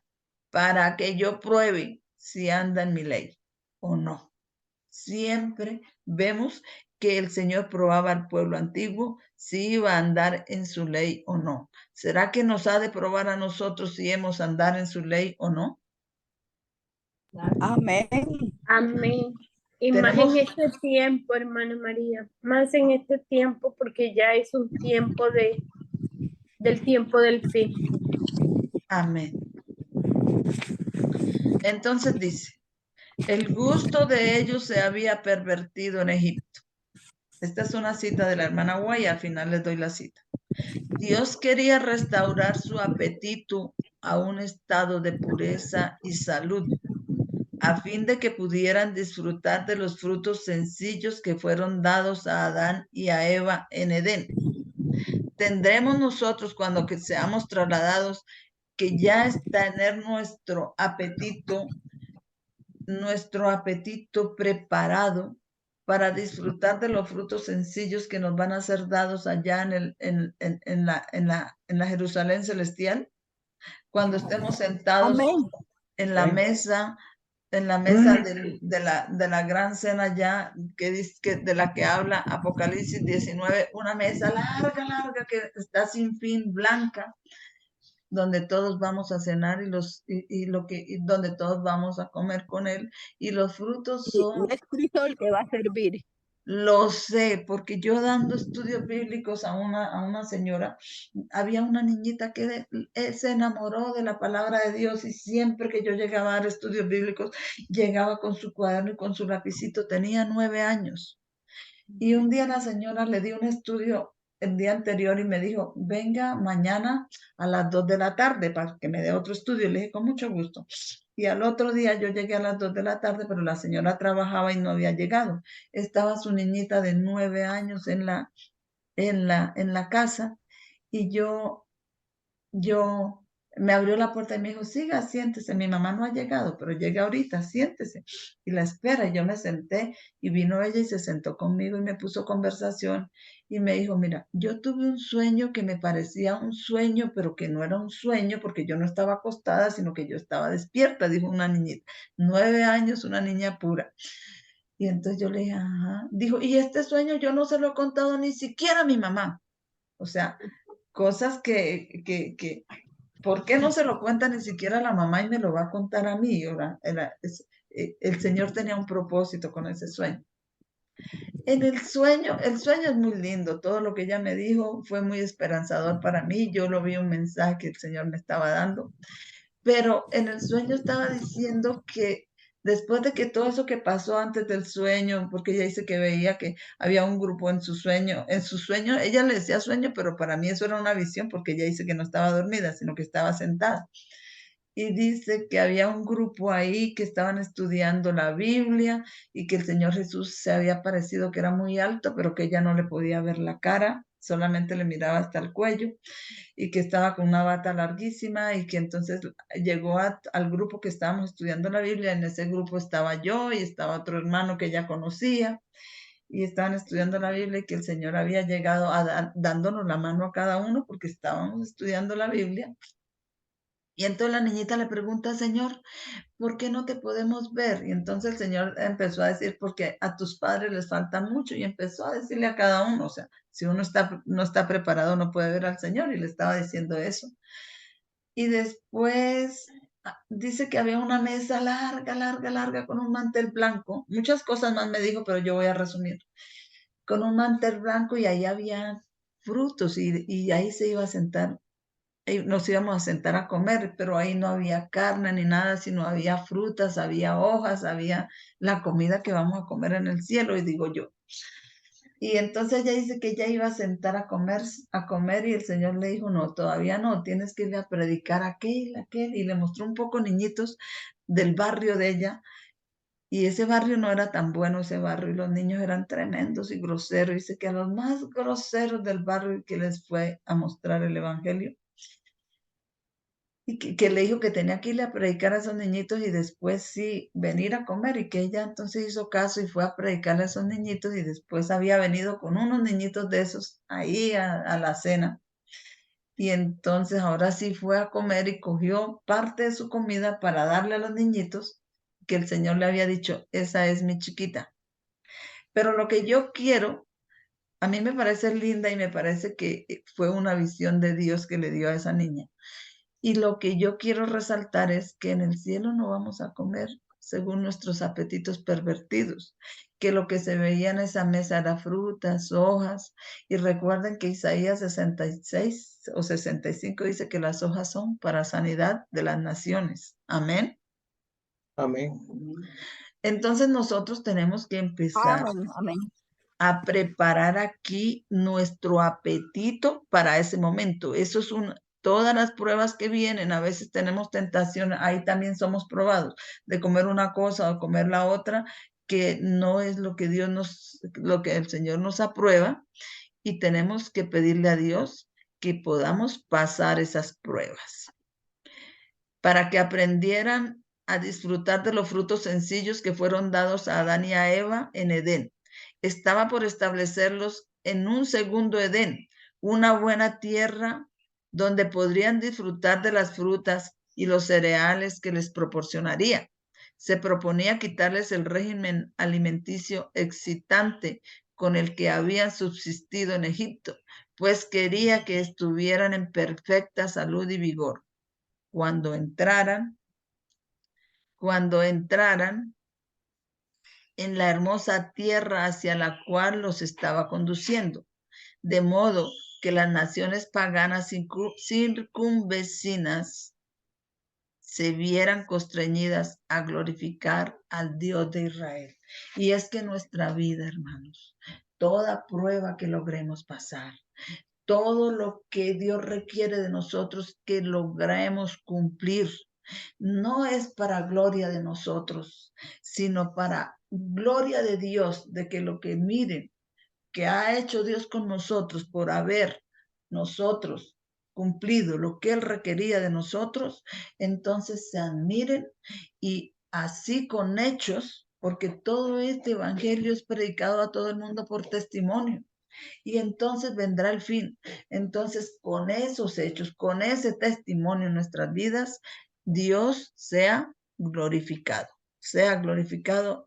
para que yo pruebe si anda en mi ley o no. Siempre vemos que el Señor probaba al pueblo antiguo si iba a andar en su ley o no. ¿Será que nos ha de probar a nosotros si hemos andar en su ley o no? Amén. Amén. Y más Tenemos, en este tiempo, hermana María, más en este tiempo, porque ya es un tiempo del tiempo del fin. amén. Entonces dice, el gusto de ellos se había pervertido en Egipto. Esta es una cita de la hermana Guay, al final les doy la cita. Dios quería restaurar su apetito a un estado de pureza y salud, a fin de que pudieran disfrutar de los frutos sencillos que fueron dados a Adán y a Eva en Edén. Tendremos nosotros cuando que seamos trasladados que ya es tener nuestro apetito preparado para disfrutar de los frutos sencillos que nos van a ser dados allá en la Jerusalén celestial, cuando estemos sentados Amén. en la mesa, de la gran cena ya, de la que habla Apocalipsis 19, una mesa larga, larga, que está sin fin, blanca, donde todos vamos a cenar y donde todos vamos a comer con Él. Y los frutos Y son, es Cristo el que va a servir. lo sé, porque yo dando estudios bíblicos a una señora, había una niñita que se enamoró de la palabra de Dios y siempre que yo llegaba a dar estudios bíblicos, llegaba con su cuaderno y con su lapicito, tenía 9 años. Y un día la señora le dio un estudio el día anterior y me dijo, venga mañana a las 2 de la tarde para que me dé otro estudio. Le dije, con mucho gusto. Y al otro día yo llegué a las 2 de la tarde, pero la señora trabajaba y no había llegado. Estaba su niñita de 9 años en la casa y yo me abrió la puerta y me dijo, siga, siéntese, mi mamá no ha llegado, pero llega ahorita, siéntese. Y la espera, y yo me senté y vino ella y se sentó conmigo y me puso conversación y me dijo, mira, yo tuve un sueño que me parecía un sueño, pero que no era un sueño porque yo no estaba acostada, sino que yo estaba despierta, dijo una niñita, 9 años, una niña pura. Y entonces yo le dije, ajá, dijo, y este sueño yo no se lo he contado ni siquiera a mi mamá. O sea, cosas que ¿por qué no se lo cuenta ni siquiera a la mamá y me lo va a contar a mí? El Señor tenía un propósito con ese sueño. El sueño es muy lindo. Todo lo que ella me dijo fue muy esperanzador para mí. Yo lo vi un mensaje que el Señor me estaba dando. Pero en el sueño estaba diciendo que después de que todo eso que pasó antes del sueño, porque ella dice que veía que había un grupo en su sueño, ella le decía sueño, pero para mí eso era una visión, porque ella dice que no estaba dormida, sino que estaba sentada. y dice que había un grupo ahí que estaban estudiando la Biblia y que el Señor Jesús se había parecido que era muy alto, pero que ella no le podía ver la cara, solamente le miraba hasta el cuello y que estaba con una bata larguísima y que entonces llegó al grupo que estábamos estudiando la Biblia. En ese grupo estaba yo y estaba otro hermano que ella conocía y estaban estudiando la Biblia y que el Señor había llegado dándonos la mano a cada uno porque estábamos estudiando la Biblia. Y entonces la niñita le pregunta, Señor, ¿por qué no te podemos ver? Y entonces el Señor empezó a decir, porque a tus padres les falta mucho, y empezó a decirle a cada uno, o sea, si uno no está preparado, no puede ver al Señor, y le estaba diciendo eso. Y después dice que había una mesa larga, larga, larga, con un mantel blanco. Muchas cosas más me dijo, pero yo voy a resumir. Con un mantel blanco y ahí había frutos y ahí se iba a sentar nos íbamos a sentar a comer, pero ahí no había carne ni nada, sino había frutas, había hojas, había la comida que vamos a comer en el cielo, y digo yo. Y entonces ella dice que ella iba a sentar a comer y el Señor le dijo, no, todavía no, tienes que irle a predicar a aquel, y le mostró un poco niñitos del barrio de ella, y ese barrio no era tan bueno, ese barrio, y los niños eran tremendos y groseros, dice que a los más groseros del barrio que les fue a mostrar el evangelio, y que le dijo que tenía que irle a predicar a esos niñitos y después sí venir a comer, y que ella entonces hizo caso y fue a predicarle a esos niñitos, y después había venido con unos niñitos de esos ahí a la cena, y entonces ahora sí fue a comer y cogió parte de su comida para darle a los niñitos, que el Señor le había dicho, esa es mi chiquita. Pero lo que yo quiero, a mí me parece linda y me parece que fue una visión de Dios que le dio a esa niña. Y lo que yo quiero resaltar es que en el cielo no vamos a comer según nuestros apetitos pervertidos, que lo que se veía en esa mesa era frutas, hojas, y recuerden que Isaías 66 o 65 dice que las hojas son para sanidad de las naciones. Amén. Amén. Entonces nosotros tenemos que empezar Amén, amén. a preparar aquí nuestro apetito para ese momento. Eso es todas las pruebas que vienen, a veces tenemos tentación, ahí también somos probados de comer una cosa o comer la otra, que no es lo que lo que el Señor nos aprueba, y tenemos que pedirle a Dios que podamos pasar esas pruebas para que aprendieran a disfrutar de los frutos sencillos que fueron dados a Adán y a Eva en Edén. Estaba por establecerlos en un segundo Edén, una buena tierra donde podrían disfrutar de las frutas y los cereales que les proporcionaría. Se proponía quitarles el régimen alimenticio excitante con el que habían subsistido en Egipto, pues quería que estuvieran en perfecta salud y vigor cuando entraran en la hermosa tierra hacia la cual los estaba conduciendo, de modo que las naciones paganas circunvecinas se vieran constreñidas a glorificar al Dios de Israel. Y es que nuestra vida, hermanos, toda prueba que logremos pasar, todo lo que Dios requiere de nosotros que logremos cumplir, no es para gloria de nosotros, sino para gloria de Dios, de que lo que miren que ha hecho Dios con nosotros por haber nosotros cumplido lo que Él requería de nosotros, entonces se admiren, y así con hechos, porque todo este evangelio es predicado a todo el mundo por testimonio. Y entonces vendrá el fin. Entonces, con esos hechos, con ese testimonio en nuestras vidas, Dios sea glorificado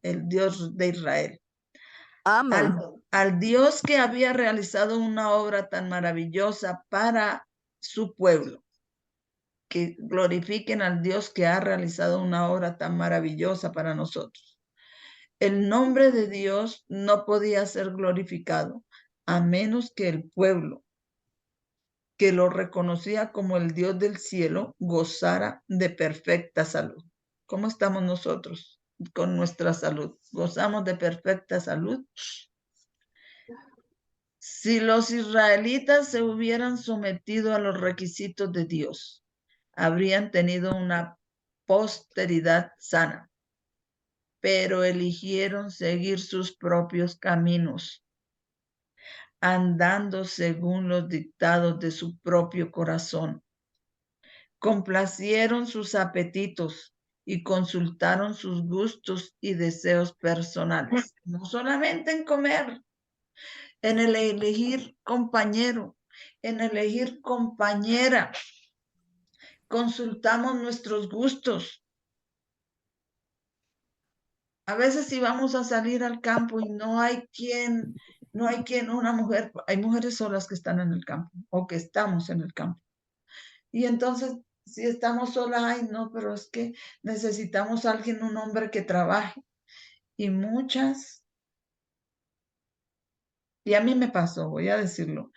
el Dios de Israel. Amén. Al Dios que había realizado una obra tan maravillosa para su pueblo, que glorifiquen al Dios que ha realizado una obra tan maravillosa para nosotros. El nombre de Dios no podía ser glorificado a menos que el pueblo que lo reconocía como el Dios del cielo gozara de perfecta salud. ¿Cómo estamos nosotros con nuestra salud? ¿Gozamos de perfecta salud? Si los israelitas se hubieran sometido a los requisitos de Dios, habrían tenido una posteridad sana, pero eligieron seguir sus propios caminos, andando según los dictados de su propio corazón. Complacieron sus apetitos y consultaron sus gustos y deseos personales, no solamente en comer, en el elegir compañero, en elegir compañera. Consultamos nuestros gustos. A veces si vamos a salir al campo y no hay quien, una mujer, hay mujeres solas que están en el campo o que estamos en el campo. Y entonces, si estamos solas, ay, no, pero es que necesitamos a alguien, un hombre que trabaje. Y muchas, y a mí me pasó, voy a decirlo,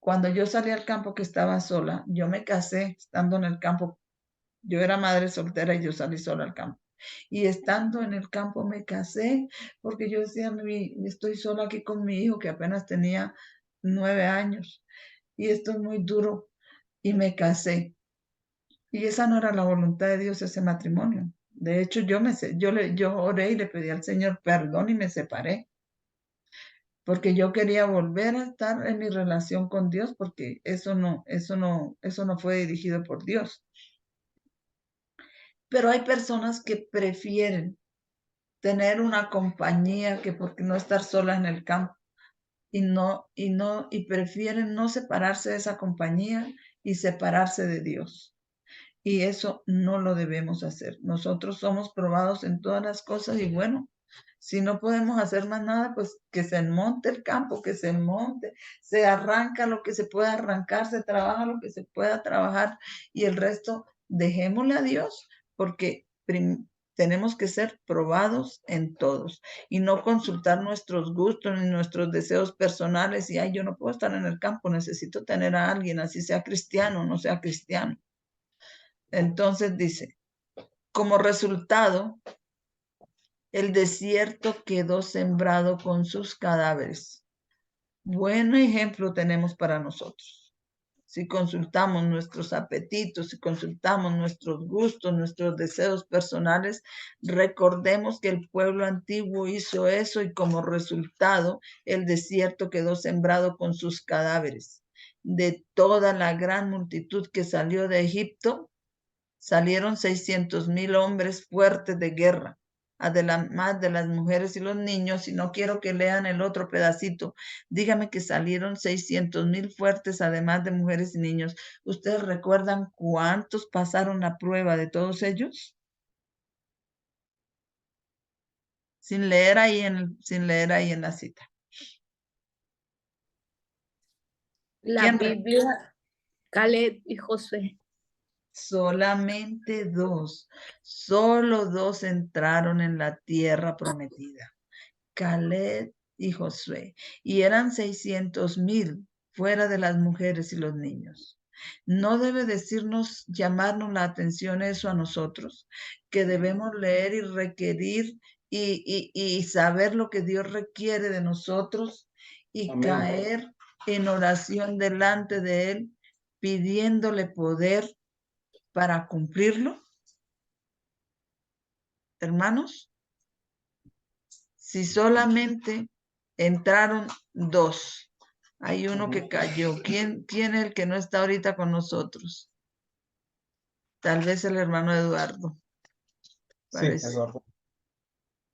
cuando yo salí al campo que estaba sola, yo me casé estando en el campo. Yo era madre soltera y yo salí sola al campo. Y estando en el campo me casé porque yo decía, estoy sola aquí con mi hijo que apenas tenía 9 años y esto es muy duro. Y me casé. Y esa no era la voluntad de Dios, ese matrimonio. De hecho, yo oré y le pedí al Señor perdón y me separé. Porque yo quería volver a estar en mi relación con Dios, porque eso no fue dirigido por Dios. Pero hay personas que prefieren tener una compañía que porque no estar sola en el campo y prefieren no separarse de esa compañía y separarse de Dios. Y eso no lo debemos hacer. Nosotros somos probados en todas las cosas y bueno, si no podemos hacer más nada, pues que se monte el campo, que se monte, se arranca lo que se pueda arrancar, se trabaja lo que se pueda trabajar y el resto dejémosle a Dios, porque tenemos que ser probados en todos y no consultar nuestros gustos ni nuestros deseos personales y, ay, yo no puedo estar en el campo, necesito tener a alguien, así sea cristiano o no sea cristiano. Entonces dice, como resultado, el desierto quedó sembrado con sus cadáveres. Buen ejemplo tenemos para nosotros. Si consultamos nuestros apetitos, si consultamos nuestros gustos, nuestros deseos personales, recordemos que el pueblo antiguo hizo eso y como resultado el desierto quedó sembrado con sus cadáveres. De toda la gran multitud que salió de Egipto, salieron 600,000 hombres fuertes de guerra, además de las mujeres y los niños. Y no quiero que lean el otro pedacito. Dígame que salieron 600,000 fuertes, además de mujeres y niños. ¿Ustedes recuerdan cuántos pasaron la prueba de todos ellos? Sin leer ahí en la cita. La Biblia, Caleb y Josué. Solamente 2, solo 2 entraron en la tierra prometida, Caleb y Josué, y eran 600,000 fuera de las mujeres y los niños. No debe llamarnos la atención eso a nosotros, que debemos leer y requerir y saber lo que Dios requiere de nosotros y Amén. caer en oración delante de Él, pidiéndole poder para cumplirlo. Hermanos, si solamente entraron 2, hay uno que cayó. ¿Quién es el que no está ahorita con nosotros? Tal vez el hermano Eduardo. Parece. Sí, Eduardo.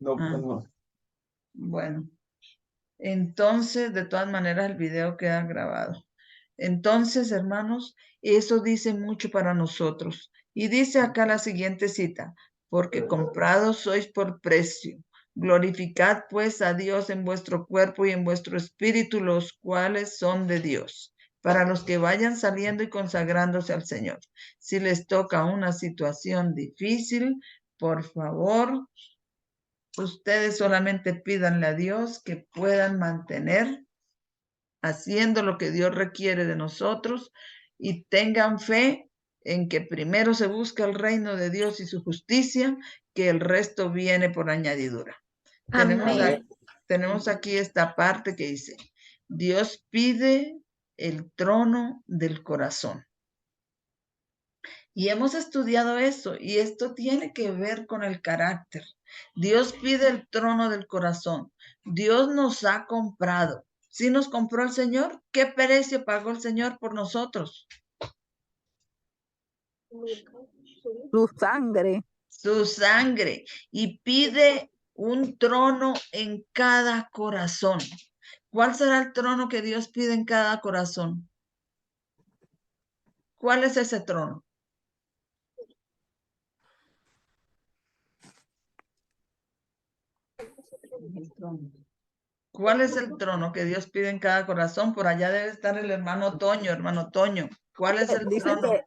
No. Bueno, entonces, de todas maneras, el video queda grabado. Entonces, hermanos, eso dice mucho para nosotros. Y dice acá la siguiente cita, porque comprados sois por precio. Glorificad pues a Dios en vuestro cuerpo y en vuestro espíritu, los cuales son de Dios. Para los que vayan saliendo y consagrándose al Señor. Si les toca una situación difícil, por favor, ustedes solamente pídanle a Dios que puedan mantener haciendo lo que Dios requiere de nosotros y tengan fe en que primero se busca el reino de Dios y su justicia, que el resto viene por añadidura. Tenemos aquí esta parte que dice, Dios pide el trono del corazón. Y hemos estudiado eso, y esto tiene que ver con el carácter. Dios pide el trono del corazón. Dios nos ha comprado. Si nos compró el Señor, ¿qué precio pagó el Señor por nosotros? Su sangre. Su sangre. Y pide un trono en cada corazón. ¿Cuál será el trono que Dios pide en cada corazón? ¿Cuál es ese trono? ¿Cuál es el trono que Dios pide en cada corazón? Por allá debe estar el hermano Toño, hermano Toño. ¿Cuál es el Dice trono? que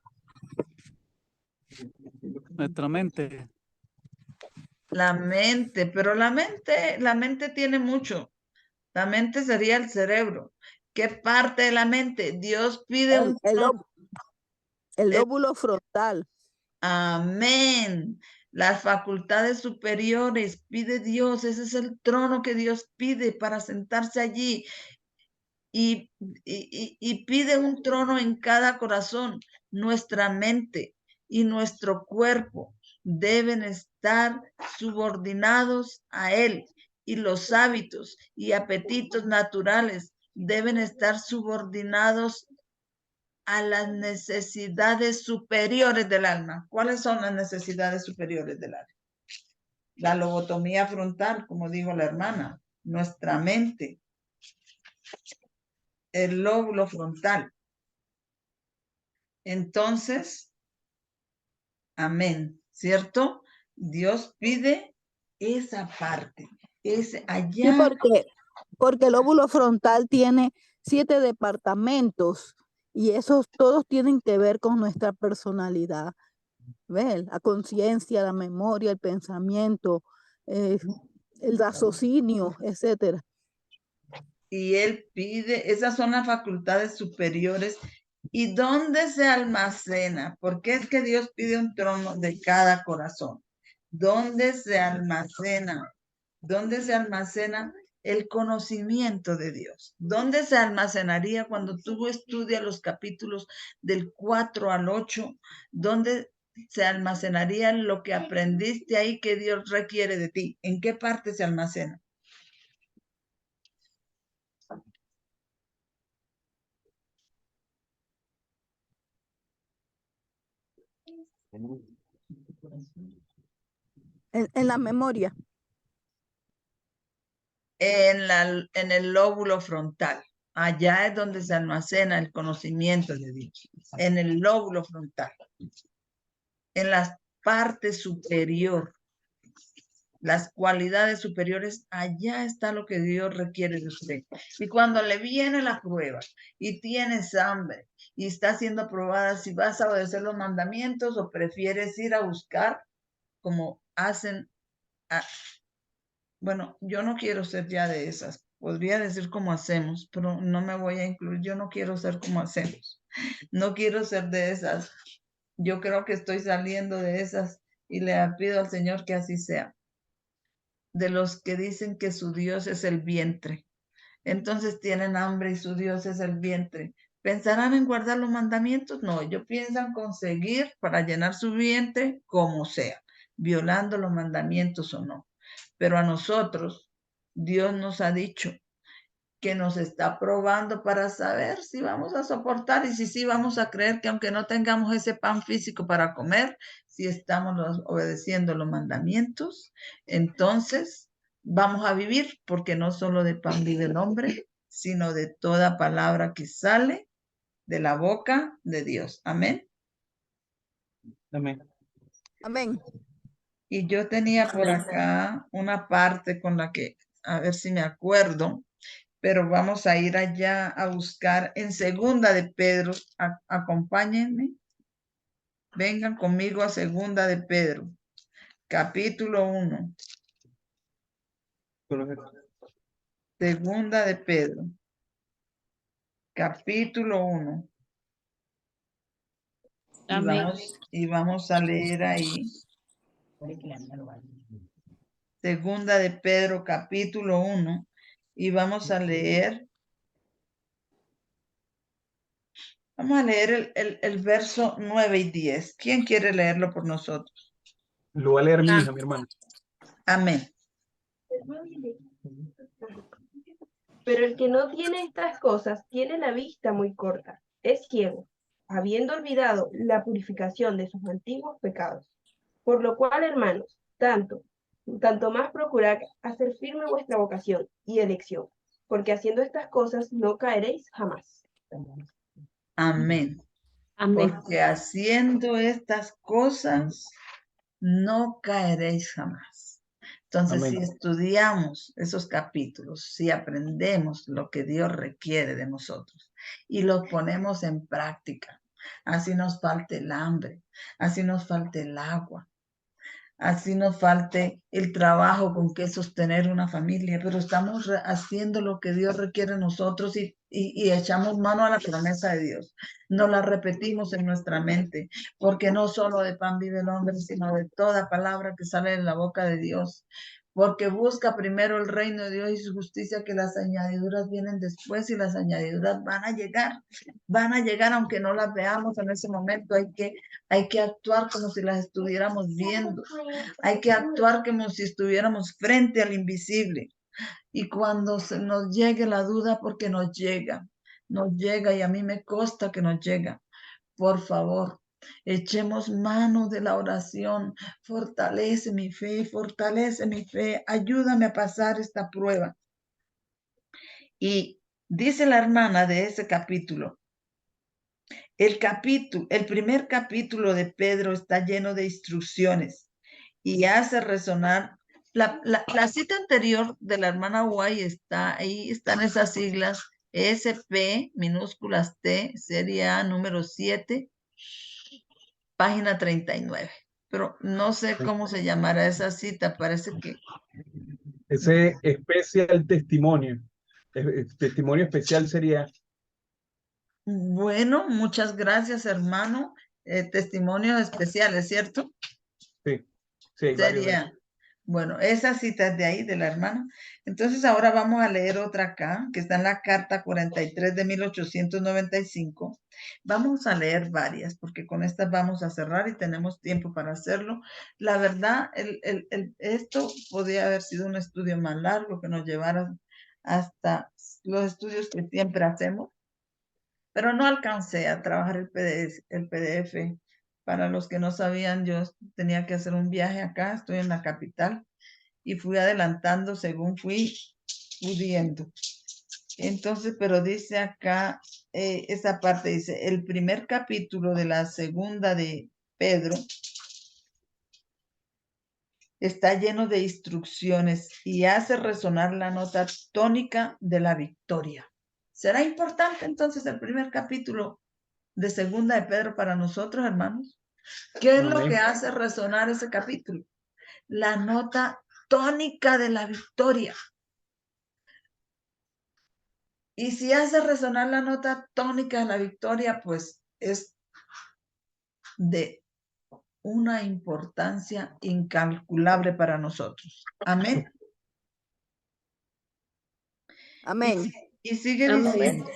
Nuestra mente. La mente, pero la mente tiene mucho. La mente sería el cerebro. ¿Qué parte de la mente? Dios pide un trono. el lóbulo frontal. Amén. Las facultades superiores pide Dios. Ese es el trono que Dios pide para sentarse allí. Y pide un trono en cada corazón. Nuestra mente y nuestro cuerpo deben estar subordinados a Él, y los hábitos y apetitos naturales deben estar subordinados a las necesidades superiores del alma. ¿Cuáles son las necesidades superiores del alma? La lobotomía frontal, como dijo la hermana, nuestra mente, el lóbulo frontal. Entonces, amén, ¿cierto? Dios pide esa parte, es Sí, allá. porque el lóbulo frontal tiene 7 departamentos y esos todos tienen que ver con nuestra personalidad. ¿Ves? La conciencia, la memoria, el pensamiento, el raciocinio, etcétera. Y Él pide, esas son las facultades superiores. ¿Y dónde se almacena? Porque es que Dios pide un trono de cada corazón. ¿Dónde se almacena? ¿Dónde se almacena el conocimiento de Dios? ¿Dónde se almacenaría cuando tú estudias los capítulos del 4 al 8? ¿Dónde se almacenaría lo que aprendiste ahí que Dios requiere de ti? ¿En qué parte se almacena? En la memoria. En el lóbulo frontal. Allá es donde se almacena el conocimiento de Dios. En el lóbulo frontal. En la parte superior. Las cualidades superiores, allá está lo que Dios requiere de usted. Y cuando le viene la prueba y tienes hambre y está siendo probada si vas a obedecer los mandamientos o prefieres ir a buscar como hacen. Bueno, yo no quiero ser ya de esas. Podría decir como hacemos, pero no me voy a incluir. Yo no quiero ser como hacemos. No quiero ser de esas. Yo creo que estoy saliendo de esas y le pido al Señor que así sea. De los que dicen que su Dios es el vientre. Entonces tienen hambre y su Dios es el vientre. ¿Pensarán en guardar los mandamientos? No, ellos piensan conseguir para llenar su vientre como sea, violando los mandamientos o no. Pero a nosotros, Dios nos ha dicho que nos está probando para saber si vamos a soportar y si sí vamos a creer que aunque no tengamos ese pan físico para comer, si estamos obedeciendo los mandamientos, entonces vamos a vivir, porque no solo de pan vive el hombre, sino de toda palabra que sale de la boca de Dios. Amén. Amén. Amén. Y yo tenía por acá una parte con la que, a ver si me acuerdo, pero vamos a ir allá a buscar en segunda de Pedro. Acompáñenme. Vengan conmigo a segunda de Pedro, capítulo 1. Segunda de Pedro, capítulo 1. Amén. Y vamos a leer ahí. Segunda de Pedro, capítulo 1. Y vamos a leer Vamos a leer el verso 9 y 10. ¿Quién quiere leerlo por nosotros? Lo va a leer mi Ah. hija, mi hermana. Amén. Pero el que no tiene estas cosas tiene la vista muy corta, es ciego, habiendo olvidado la purificación de sus antiguos pecados. Por lo cual, hermanos, tanto más procurad hacer firme vuestra vocación y elección, porque haciendo estas cosas no caeréis jamás. Amén. Amén. Porque haciendo estas cosas no caeréis jamás. Entonces, Amén. si estudiamos esos capítulos, si aprendemos lo que Dios requiere de nosotros y los ponemos en práctica, así nos falte el hambre, así nos falte el agua, así nos falte el trabajo con que sostener una familia, pero estamos haciendo lo que Dios requiere de nosotros y echamos mano a la promesa de Dios. Nos la repetimos en nuestra mente, porque no solo de pan vive el hombre, sino de toda palabra que sale de la boca de Dios. Porque busca primero el reino de Dios y su justicia, que las añadiduras vienen después, y las añadiduras van a llegar aunque no las veamos en ese momento. Hay que actuar como si las estuviéramos viendo. Hay que actuar como si estuviéramos frente al invisible. Y cuando nos llegue la duda, porque nos llega y a mí me consta que nos llega. Por favor, echemos mano de la oración. Fortalece mi fe, ayúdame a pasar esta prueba. Y dice la hermana de ese capítulo, el primer capítulo de Pedro está lleno de instrucciones y hace resonar. La cita anterior de la hermana Guay está ahí, están esas siglas, SP, minúsculas T, serie A, número 7, página 39. Pero no sé cómo se llamará esa cita, parece que... Ese especial testimonio. Testimonio especial sería. Bueno, muchas gracias, hermano. Testimonios especiales, ¿cierto? Sí, sí, hay varios de esos. Sería, bueno, esa cita es de ahí, de la hermana. Entonces ahora vamos a leer otra acá, que está en la carta 43 de 1895. Vamos a leer varias, porque con estas vamos a cerrar y tenemos tiempo para hacerlo. La verdad, esto podría haber sido un estudio más largo que nos llevara hasta los estudios que siempre hacemos, pero no alcancé a trabajar el PDF. Para los que no sabían, yo tenía que hacer un viaje acá, estoy en la capital, y fui adelantando según fui pudiendo. Entonces, pero dice acá, esa parte dice, el primer capítulo de la segunda de Pedro está lleno de instrucciones y hace resonar la nota tónica de la victoria. ¿Será importante entonces el primer capítulo de segunda de Pedro para nosotros, hermanos? ¿Qué es lo que hace resonar ese capítulo? La nota tónica de la victoria. Y si hace resonar la nota tónica de la victoria, pues es de una importancia incalculable para nosotros. Amén. Amén. Y sigue Amén. diciendo,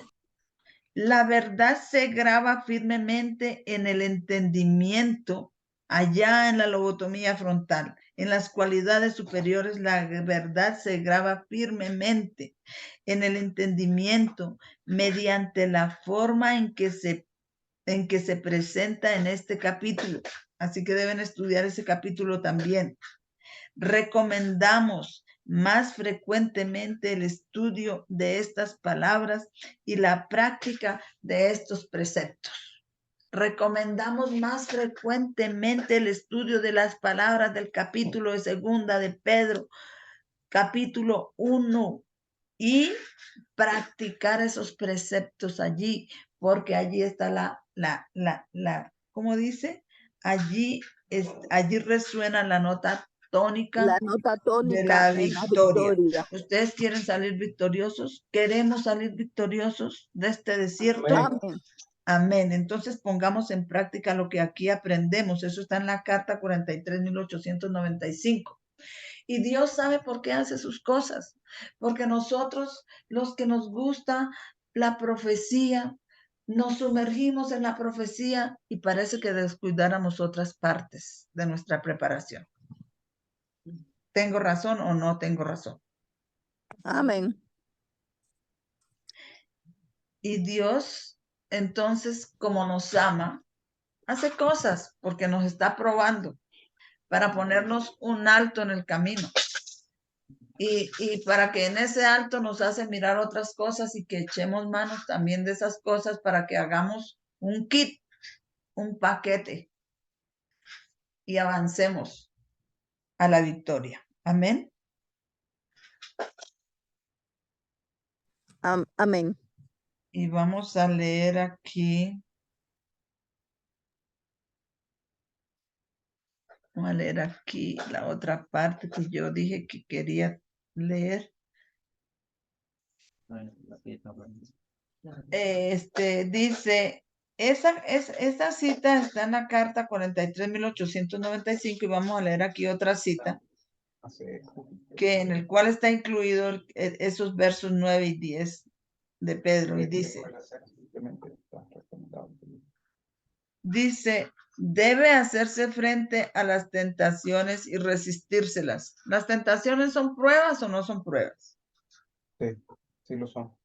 la verdad se graba firmemente en el entendimiento, allá en la lobotomía frontal. En las cualidades superiores, la verdad se graba firmemente en el entendimiento mediante la forma en que se presenta en este capítulo. Así que deben estudiar ese capítulo también. Recomendamos más frecuentemente el estudio de estas palabras y la práctica de estos preceptos. Recomendamos más frecuentemente el estudio de las palabras del capítulo de segunda de Pedro, capítulo 1, y practicar esos preceptos allí, porque allí está ¿cómo dice? Allí resuena la nota tónica La nota de tónica la en la victoria. victoria. ¿Ustedes quieren salir victoriosos? ¿Queremos salir victoriosos de este desierto? Amén. Amén. Amén. Entonces pongamos en práctica lo que aquí aprendemos. Eso está en la carta 43.895. Y Dios sabe por qué hace sus cosas. Porque nosotros, los que nos gusta la profecía, nos sumergimos en la profecía y parece que descuidáramos otras partes de nuestra preparación. ¿Tengo razón o no tengo razón? Amén. Y Dios, entonces, como nos ama, hace cosas porque nos está probando para ponernos un alto en el camino. Y para que en ese alto nos hace mirar otras cosas y que echemos manos también de esas cosas para que hagamos un kit, un paquete y avancemos a la victoria. Amén. Amén. Y vamos a leer aquí. Vamos a leer aquí la otra parte que yo dije que quería leer. Dice, esta cita está en la carta 43.895 y vamos a leer aquí otra cita que en el cual está incluido esos versos 9 y 10 de Pedro y dice, debe hacerse frente a las tentaciones y resistírselas. ¿Las tentaciones son pruebas o no son pruebas? Sí, sí lo son.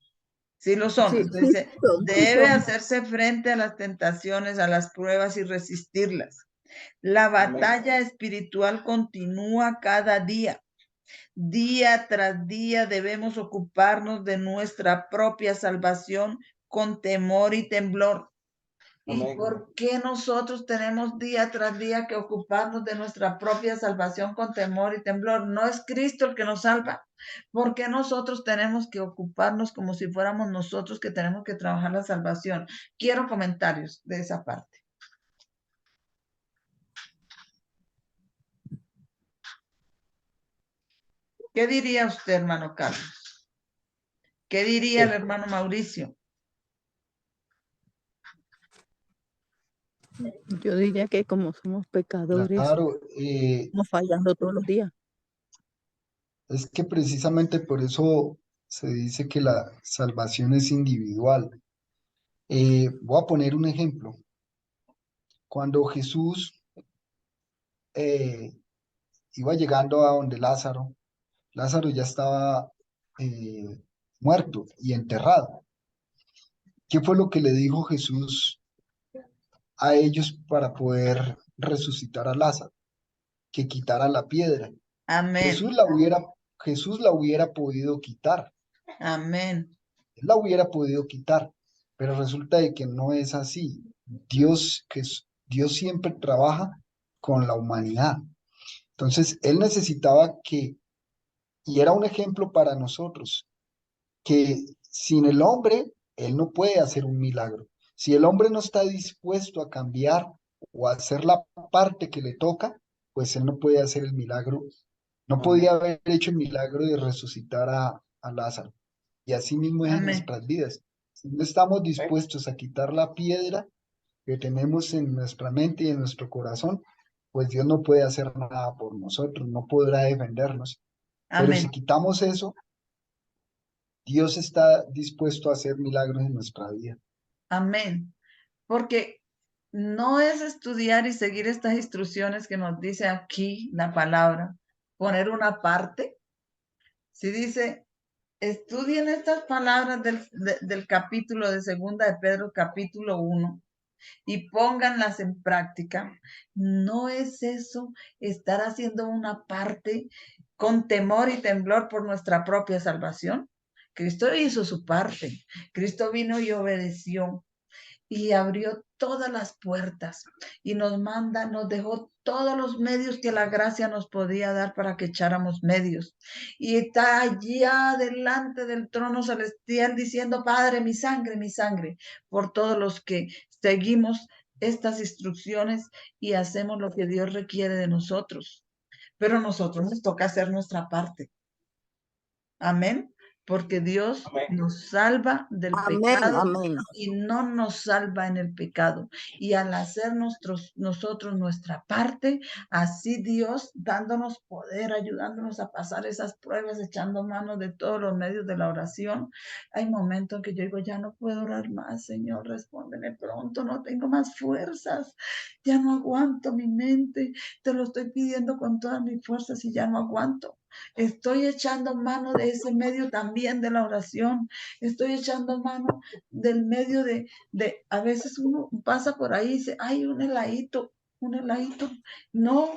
Sí lo son. Sí, Entonces sí, dice, son, sí debe son. hacerse frente a las tentaciones, a las pruebas y resistirlas. La batalla espiritual continúa cada día. Día tras día debemos ocuparnos de nuestra propia salvación con temor y temblor. ¿Y Amén. por qué nosotros tenemos día tras día que ocuparnos de nuestra propia salvación con temor y temblor? ¿No es Cristo el que nos salva? ¿Por qué nosotros tenemos que ocuparnos como si fuéramos nosotros que tenemos que trabajar la salvación? Quiero comentarios de esa parte. ¿Qué diría usted, hermano Carlos? ¿Qué diría el hermano Mauricio? Yo diría que como somos pecadores, Claro, estamos fallando todos los días. es que precisamente por eso se dice que la salvación es individual. Voy a poner un ejemplo. Cuando Jesús iba llegando a donde Lázaro, Lázaro ya estaba muerto y enterrado. ¿Qué fue lo que le dijo Jesús a ellos para poder resucitar a Lázaro? Que quitara la piedra. Amén. Jesús la hubiera podido quitar. Amén. Él la hubiera podido quitar, pero resulta de que no es así. Dios siempre trabaja con la humanidad. Entonces, él necesitaba y era un ejemplo para nosotros, que sin el hombre, él no puede hacer un milagro. Si el hombre no está dispuesto a cambiar o a hacer la parte que le toca, pues él no puede hacer el milagro. No podía haber hecho el milagro de resucitar a Lázaro. Y así mismo es en Amén. nuestras vidas. Si no estamos dispuestos a quitar la piedra que tenemos en nuestra mente y en nuestro corazón, pues Dios no puede hacer nada por nosotros, no podrá defendernos. Pero si Amén. quitamos eso, Dios está dispuesto a hacer milagros en nuestra vida. Amén. Porque no es estudiar y seguir estas instrucciones que nos dice aquí la palabra, poner una parte. Si dice, estudien estas palabras del capítulo de segunda de Pedro, capítulo 1, y pónganlas en práctica. No es eso estar haciendo una parte con temor y temblor por nuestra propia salvación. Cristo hizo su parte. Cristo vino y obedeció y abrió todas las puertas y nos dejó todos los medios que la gracia nos podía dar para que echáramos medios. Y está allá delante del trono celestial diciendo, Padre, mi sangre, por todos los que seguimos estas instrucciones y hacemos lo que Dios requiere de nosotros. Pero a nosotros nos toca hacer nuestra parte. Amén. porque Dios Amén. nos salva del Amén, pecado amén. y no nos salva en el pecado. Y al hacer nosotros nuestra parte, así Dios dándonos poder, ayudándonos a pasar esas pruebas, echando mano de todos los medios de la oración. Hay momentos en que yo digo, ya no puedo orar más, Señor, respóndeme pronto, no tengo más fuerzas, ya no aguanto mi mente, te lo estoy pidiendo con todas mis fuerzas y ya no aguanto. Estoy echando mano de ese medio también de la oración. Estoy echando mano del medio a veces uno pasa por ahí y dice, ay, un heladito. No,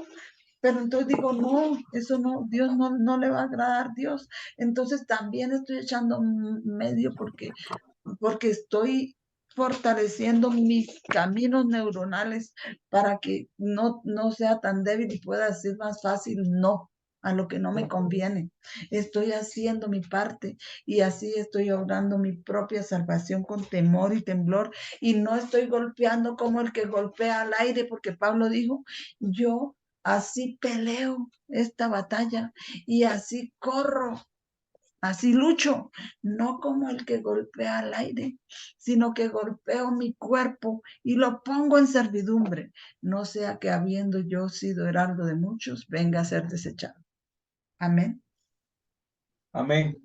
pero entonces digo, no, eso no, Dios no le va a agradar a Dios. Entonces también estoy echando medio porque estoy fortaleciendo mis caminos neuronales para que no sea tan débil y pueda decir más fácil no a lo que no me conviene. Estoy haciendo mi parte y así estoy obrando mi propia salvación con temor y temblor y no estoy golpeando como el que golpea al aire, porque Pablo dijo, yo así peleo esta batalla y así corro. Así lucho, no como el que golpea al aire, sino que golpeo mi cuerpo y lo pongo en servidumbre, no sea que habiendo yo sido heraldo de muchos, venga a ser desechado. Amén. Amén.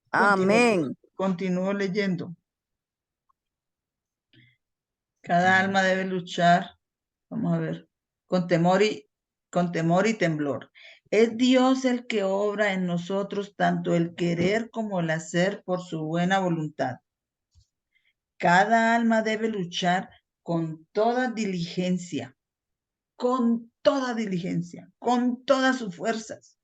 Amén. Continúo leyendo. Cada alma debe luchar, vamos a ver, con temor y temblor. Es Dios el que obra en nosotros tanto el querer como el hacer por su buena voluntad. Cada alma debe luchar con toda diligencia, con todas sus fuerzas,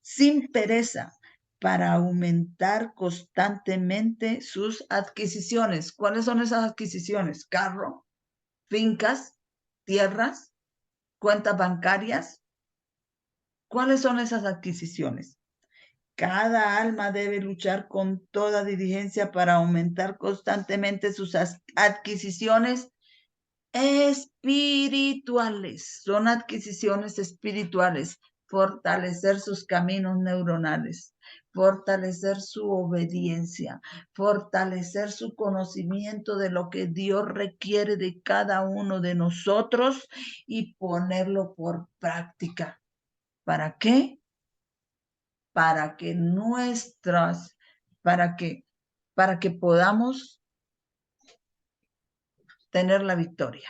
sin pereza, para aumentar constantemente sus adquisiciones. ¿Cuáles son esas adquisiciones? Carro, fincas, tierras, cuentas bancarias. ¿Cuáles son esas adquisiciones? Cada alma debe luchar con toda diligencia para aumentar constantemente sus adquisiciones espirituales. Son adquisiciones espirituales. Fortalecer sus caminos neuronales, fortalecer su obediencia, fortalecer su conocimiento de lo que Dios requiere de cada uno de nosotros y ponerlo por práctica. ¿Para qué? Para que podamos tener la victoria.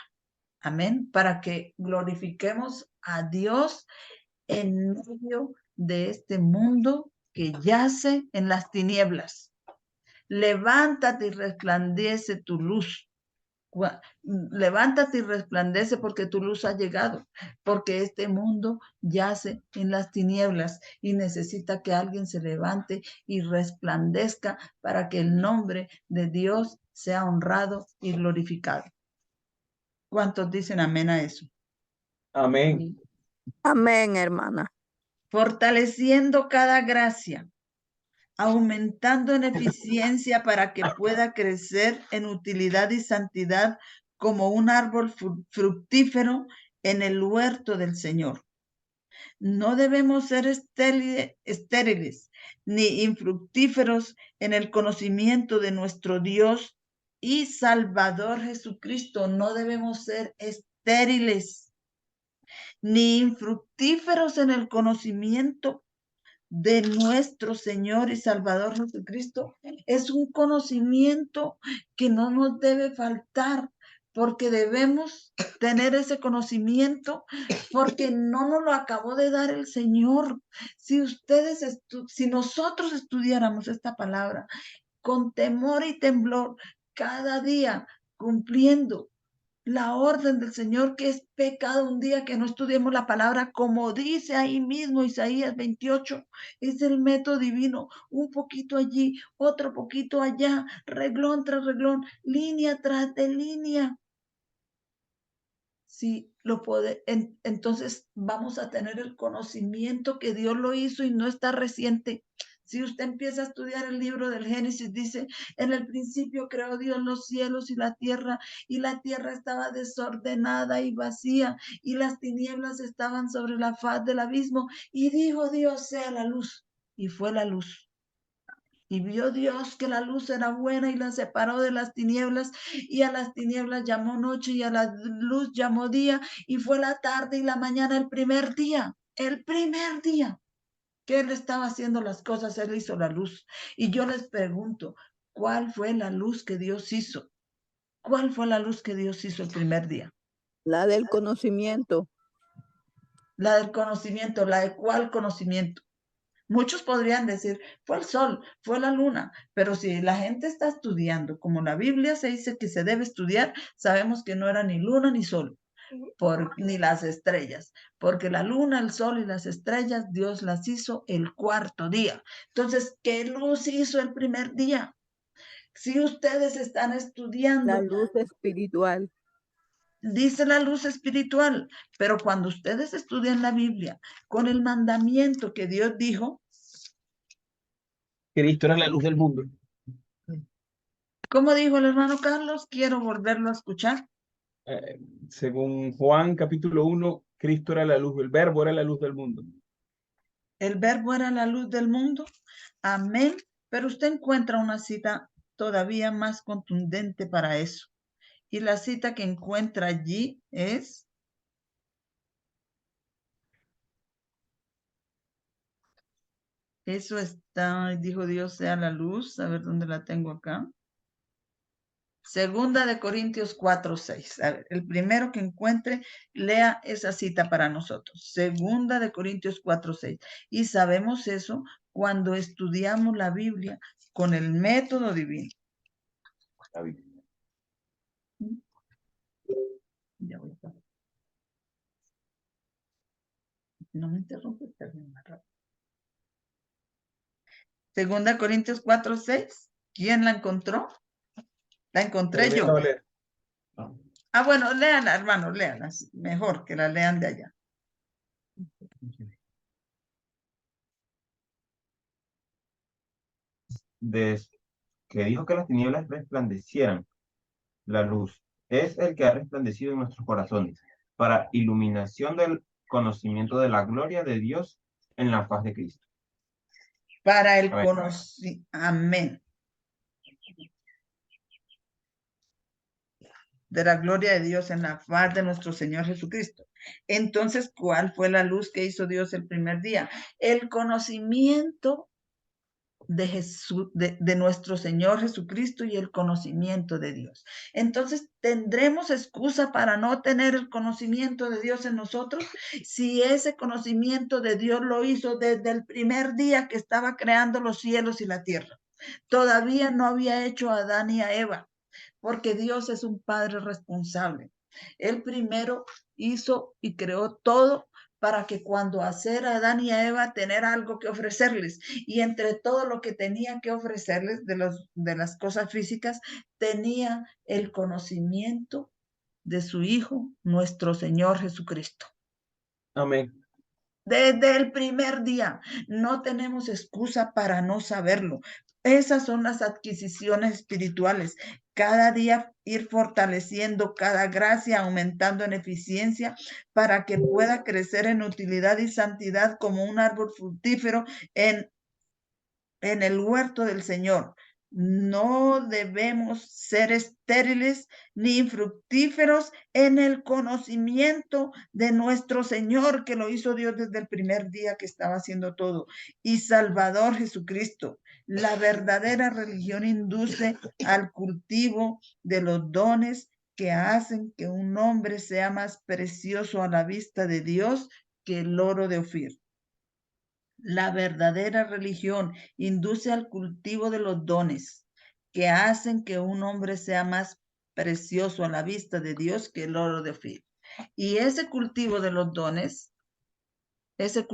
Amén. Para que glorifiquemos a Dios en medio de este mundo que yace en las tinieblas. Levántate y resplandece tu luz. Levántate y resplandece porque tu luz ha llegado, porque este mundo yace en las tinieblas y necesita que alguien se levante y resplandezca para que el nombre de Dios sea honrado y glorificado. ¿Cuántos dicen amén a eso? Amén. Amén, hermana. Fortaleciendo cada gracia, aumentando en eficiencia para que pueda crecer en utilidad y santidad como un árbol fructífero en el huerto del Señor. No debemos ser estériles ni infructíferos en el conocimiento de nuestro Dios y Salvador Jesucristo. No debemos ser estériles ni infructíferos en el conocimiento de nuestro Señor y Salvador Jesucristo. Es un conocimiento que no nos debe faltar, porque debemos tener ese conocimiento, porque no nos lo acabó de dar el Señor. Si nosotros estudiáramos esta palabra con temor y temblor cada día, cumpliendo la orden del Señor, que es pecado un día que no estudiemos la palabra, como dice ahí mismo Isaías 28, es el método divino, un poquito allí, otro poquito allá, reglón tras reglón, línea tras de línea. Si lo puede, entonces vamos a tener el conocimiento que Dios lo hizo y no está reciente. Si usted empieza a estudiar el libro del Génesis, dice, en el principio creó Dios los cielos y la tierra estaba desordenada y vacía, y las tinieblas estaban sobre la faz del abismo, y dijo Dios, sea la luz, y fue la luz. Y vio Dios que la luz era buena y la separó de las tinieblas, y a las tinieblas llamó noche y a la luz llamó día, y fue la tarde y la mañana el primer día que él estaba haciendo las cosas, él hizo la luz. Y yo les pregunto, ¿cuál fue la luz que Dios hizo? ¿Cuál fue la luz que Dios hizo el primer día? La del conocimiento. La del conocimiento. ¿La de cuál conocimiento? Muchos podrían decir, fue el sol, fue la luna, pero si la gente está estudiando, como la Biblia se dice que se debe estudiar, sabemos que no era ni luna ni sol, ni las estrellas, porque la luna, el sol y las estrellas, Dios las hizo el cuarto día. Entonces, ¿qué luz hizo el primer día? Si ustedes están La estudiando, luz espiritual. dice la luz espiritual, pero cuando ustedes estudian la Biblia con el mandamiento que Dios dijo, Cristo era la luz del mundo. ¿cómo dijo el hermano Carlos? Quiero volverlo a escuchar. Según Juan capítulo 1, Cristo era la luz, el verbo era la luz del mundo. El verbo era la luz del mundo. Amén. Pero usted encuentra una cita todavía más contundente para eso. Y la cita que encuentra allí es: eso está, dijo Dios sea la luz. A ver dónde la tengo acá. Segunda de Corintios 4:6. A ver, el primero que encuentre, lea esa cita para nosotros. Segunda de Corintios 4:6. Y sabemos eso cuando estudiamos la Biblia con el método divino. Ya voy a... No me interrumpes, termina más rápido. Segunda Corintios 4:6. ¿Quién la encontró? La encontré yo. Ah, bueno, léanla, hermano, léanla. Mejor que la lean de allá. Que dijo que las tinieblas resplandecieran. La luz es el que ha resplandecido en nuestros corazones para iluminación del conocimiento de la gloria de Dios en la faz de Cristo. Para el Amén. conocimiento. Amén. De la gloria de Dios en la faz de nuestro Señor Jesucristo. Entonces, ¿cuál fue la luz que hizo Dios el primer día? El conocimiento de Jesús, de nuestro Señor Jesucristo, y el conocimiento de Dios. Entonces, ¿tendremos excusa para no tener el conocimiento de Dios en nosotros? Si ese conocimiento de Dios lo hizo desde el primer día que estaba creando los cielos y la tierra. Todavía no había hecho a Adán y a Eva, porque Dios es un Padre responsable. Él primero hizo y creó todo para que cuando hacer a Adán y a Eva tener algo que ofrecerles, y entre todo lo que tenía que ofrecerles de las cosas físicas, tenía el conocimiento de su Hijo, nuestro Señor Jesucristo. Amén. Desde el primer día, no tenemos excusa para no saberlo. Esas son las adquisiciones espirituales. Cada día ir fortaleciendo cada gracia, aumentando en eficiencia para que pueda crecer en utilidad y santidad como un árbol fructífero en el huerto del Señor. No debemos ser estériles ni infructíferos en el conocimiento de nuestro Señor, que lo hizo Dios desde el primer día que estaba haciendo todo, y Salvador Jesucristo. La verdadera religión induce al cultivo de los dones que hacen que un hombre sea más precioso a la vista de Dios que el oro de Ofir. La verdadera religión induce al cultivo de los dones que hacen que un hombre sea más precioso a la vista de Dios que el oro de Ofir. Y ese cultivo de los dones se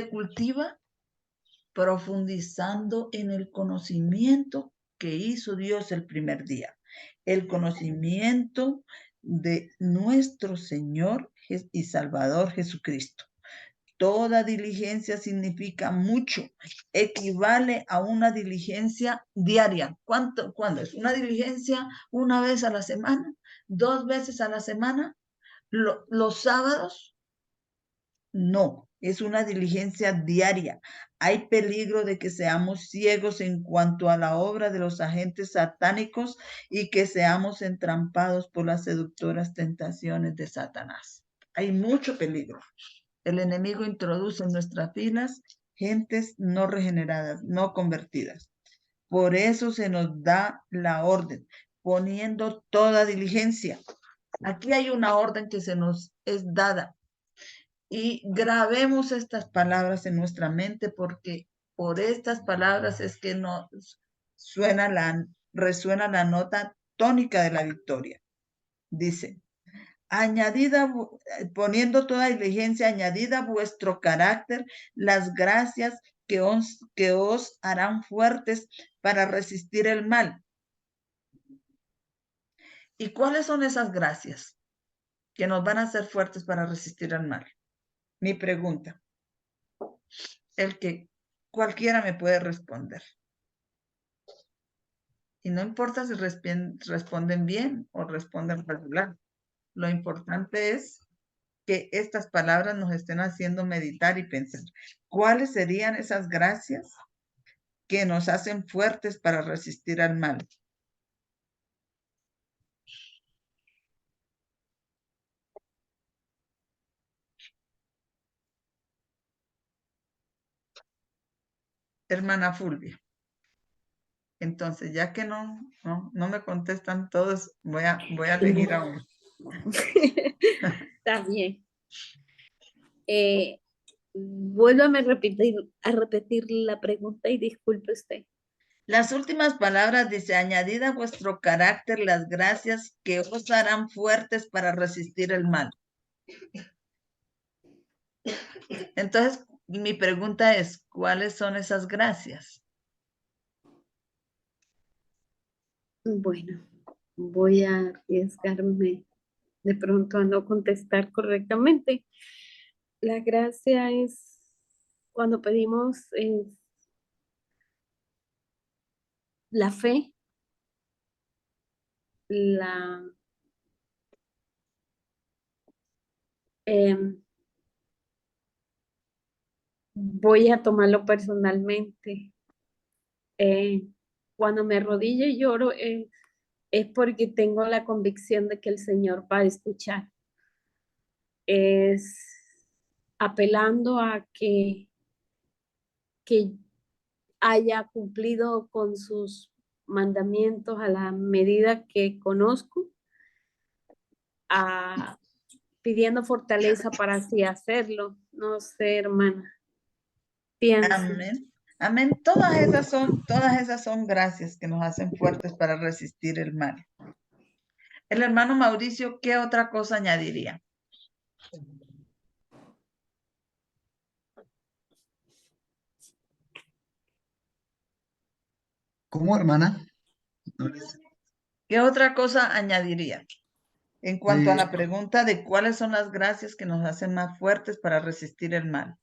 cultiva profundizando en el conocimiento que hizo Dios el primer día. El conocimiento de nuestro Señor y Salvador Jesucristo. Toda diligencia significa mucho, equivale a una diligencia diaria. ¿Cuándo es? ¿Una diligencia una vez a la semana? ¿2 veces a la semana? Los sábados No, es una diligencia diaria. Hay peligro de que seamos ciegos en cuanto a la obra de los agentes satánicos y que seamos entrampados por las seductoras tentaciones de Satanás. Hay mucho peligro. El enemigo introduce en nuestras filas gentes no regeneradas, no convertidas. Por eso se nos da la orden, poniendo toda diligencia. Aquí hay una orden que se nos es dada. Y grabemos estas palabras en nuestra mente porque por estas palabras es que nos resuena la nota tónica de la victoria. Dice, poniendo toda diligencia, añadida a vuestro carácter las gracias que os harán fuertes para resistir el mal. ¿Y cuáles son esas gracias que nos van a hacer fuertes para resistir el mal? Mi pregunta. El que cualquiera me puede responder. Y no importa si responden bien o responden regular. Lo importante es que estas palabras nos estén haciendo meditar y pensar. ¿Cuáles serían esas gracias que nos hacen fuertes para resistir al mal? Hermana Fulvia. Entonces, ya que no me contestan todos, voy a elegir a uno. Está bien. Vuélvame a repetir la pregunta y disculpe usted. Las últimas palabras dice, añadid a vuestro carácter las gracias que os harán fuertes para resistir el mal. Entonces, mi pregunta es, ¿cuáles son esas gracias? Bueno, voy a arriesgarme de pronto a no contestar correctamente. La gracia es cuando pedimos la fe, voy a tomarlo personalmente. Cuando me arrodillo y lloro es porque tengo la convicción de que el Señor va a escuchar. Es apelando a que haya cumplido con sus mandamientos a la medida que conozco, pidiendo fortaleza para así hacerlo. No sé, hermana. Pienso. Amén. Amén. Todas esas son gracias que nos hacen fuertes para resistir el mal. El hermano Mauricio, ¿qué otra cosa añadiría? ¿Cómo, hermana? ¿Qué otra cosa añadiría? En cuanto a la pregunta de cuáles son las gracias que nos hacen más fuertes para resistir el mal.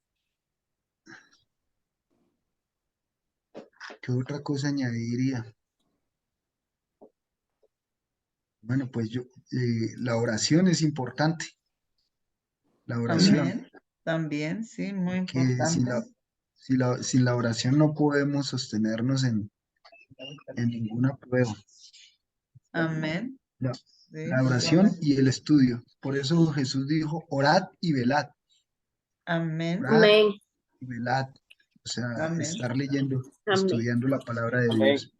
¿Qué otra cosa añadiría? Bueno, pues la oración es importante. La oración. Amén. También, sí, muy Que importante. sin la oración no podemos sostenernos en ninguna prueba. Amén. La, Sí, la oración y el estudio. Por eso Jesús dijo, orad y velad. Amén. Orad Amén. y velad. O sea, Amén. estar leyendo, Amén. estudiando la palabra de Dios.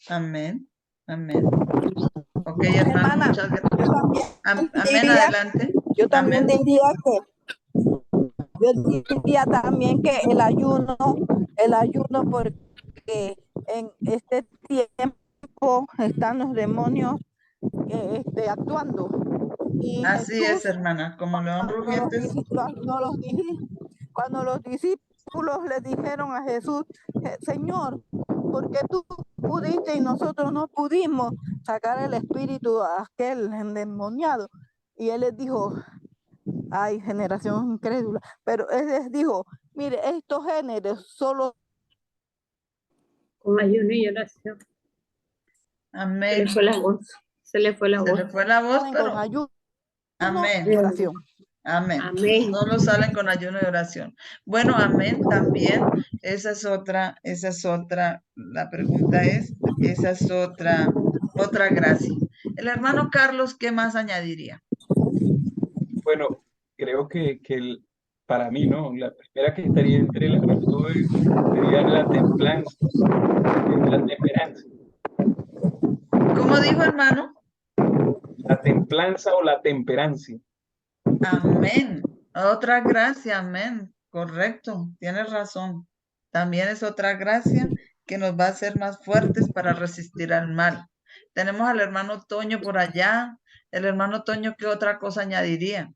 Amén. Amén. Ok, hermano, Hermana, muchas gracias. Amén, diría- adelante. yo también Amén. diría también que el ayuno porque en este tiempo están los demonios actuando. Y Así Jesús, es, hermana, como león rugientes. cuando los discípulos le dijeron a Jesús, Señor, ¿por qué tú pudiste y nosotros no pudimos sacar el espíritu a aquel endemoniado? Y él les dijo, ay, generación incrédula, pero él les dijo, mire, estos géneros solo Con ayuno y oración. Se Amén. le fue la voz. Se le fue la Se voz. le fue la voz, con pero ayuno amén. y oración. Amén. Amén. Solo salen con ayuno y oración. Bueno, amén también. Esa es otra, la pregunta es, esa es otra gracia. El hermano Carlos, ¿qué más añadiría? Bueno, creo que para mí, ¿no? La primera que estaría entre las virtudes sería la templanza, la temperancia. ¿Cómo dijo, hermano? La templanza o la temperancia. Amén. Otra gracia, amén. Correcto, tienes razón. También es otra gracia que nos va a hacer más fuertes para resistir al mal. Tenemos al hermano Toño por allá. El hermano Toño, ¿qué otra cosa añadiría?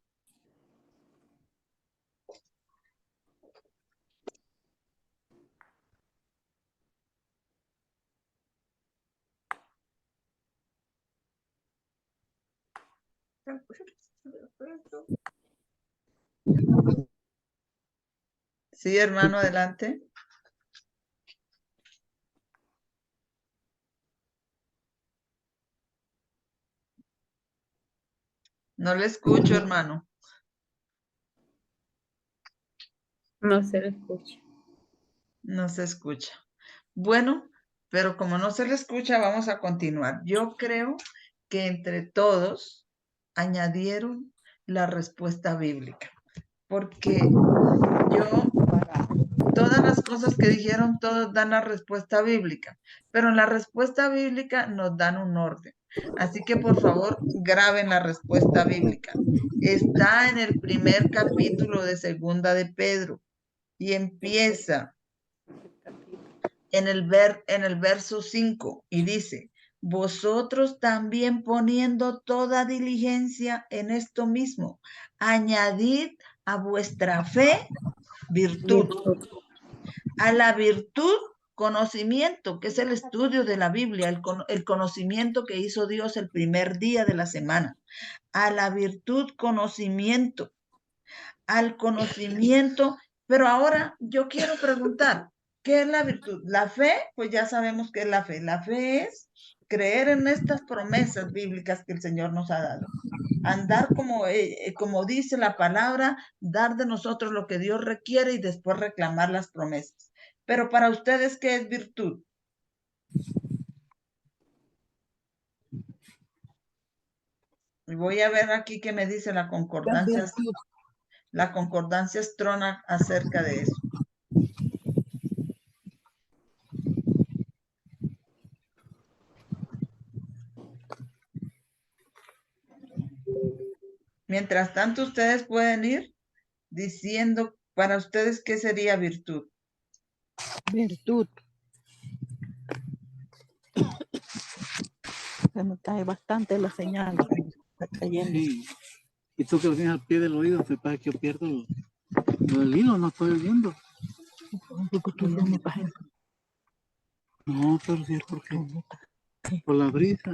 Sí, hermano, adelante. No le escucho, hermano. No se le escucha. No se escucha. Bueno, pero como no se le escucha, vamos a continuar. Yo creo que entre todos añadieron la respuesta bíblica, porque todas las cosas que dijeron, todos dan la respuesta bíblica, pero en la respuesta bíblica nos dan un orden. Así que por favor, graben la respuesta bíblica. Está en el primer capítulo de Segunda de Pedro y empieza en el verso 5 y dice, vosotros también poniendo toda diligencia en esto mismo, añadid a vuestra fe virtud, a la virtud conocimiento, que es el estudio de la Biblia, el conocimiento que hizo Dios el primer día de la semana, a la virtud conocimiento, al conocimiento. Pero ahora yo quiero preguntar, ¿qué es la virtud? La fe, pues ya sabemos qué es la fe. La fe es creer en estas promesas bíblicas que el Señor nos ha dado. Andar como dice la palabra, dar de nosotros lo que Dios requiere y después reclamar las promesas. Pero para ustedes, ¿qué es virtud? Y voy a ver aquí qué me dice la concordancia. La concordancia Strong acerca de eso. Mientras tanto, ustedes pueden ir diciendo para ustedes qué sería virtud. Virtud. Se me cae bastante la señal. Está cayendo. Sí. Y tú que lo tienes al pie del oído, me parece que yo pierdo lo del hilo, no estoy oyendo. No, pero sí es porque por la brisa.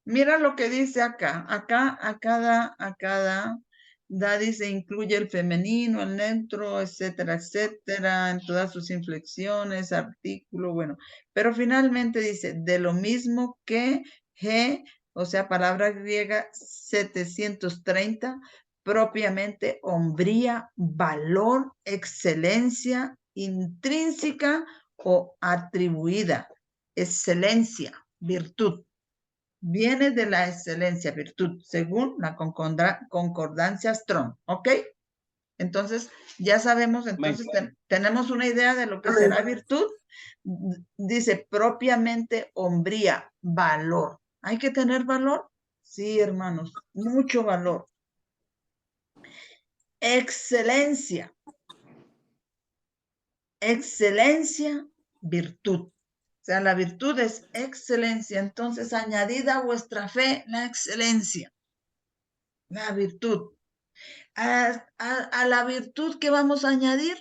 Mira lo que dice acá. Acá dice, incluye el femenino, el neutro, etcétera, etcétera, en todas sus inflexiones, artículo, bueno. Pero finalmente dice, de lo mismo que G, o sea, palabra griega 730, propiamente hombría, valor, excelencia, intrínseca o atribuida, excelencia, virtud. Viene de la excelencia, virtud, según la concordancia Strong, ¿ok? Entonces, ya sabemos, entonces tenemos una idea de lo que será virtud. Dice propiamente hombría, valor. ¿Hay que tener valor? Sí, hermanos, mucho valor. Excelencia. Excelencia, virtud. O sea, la virtud es excelencia. Entonces, añadida a vuestra fe la excelencia, la virtud. A la virtud que vamos a añadir,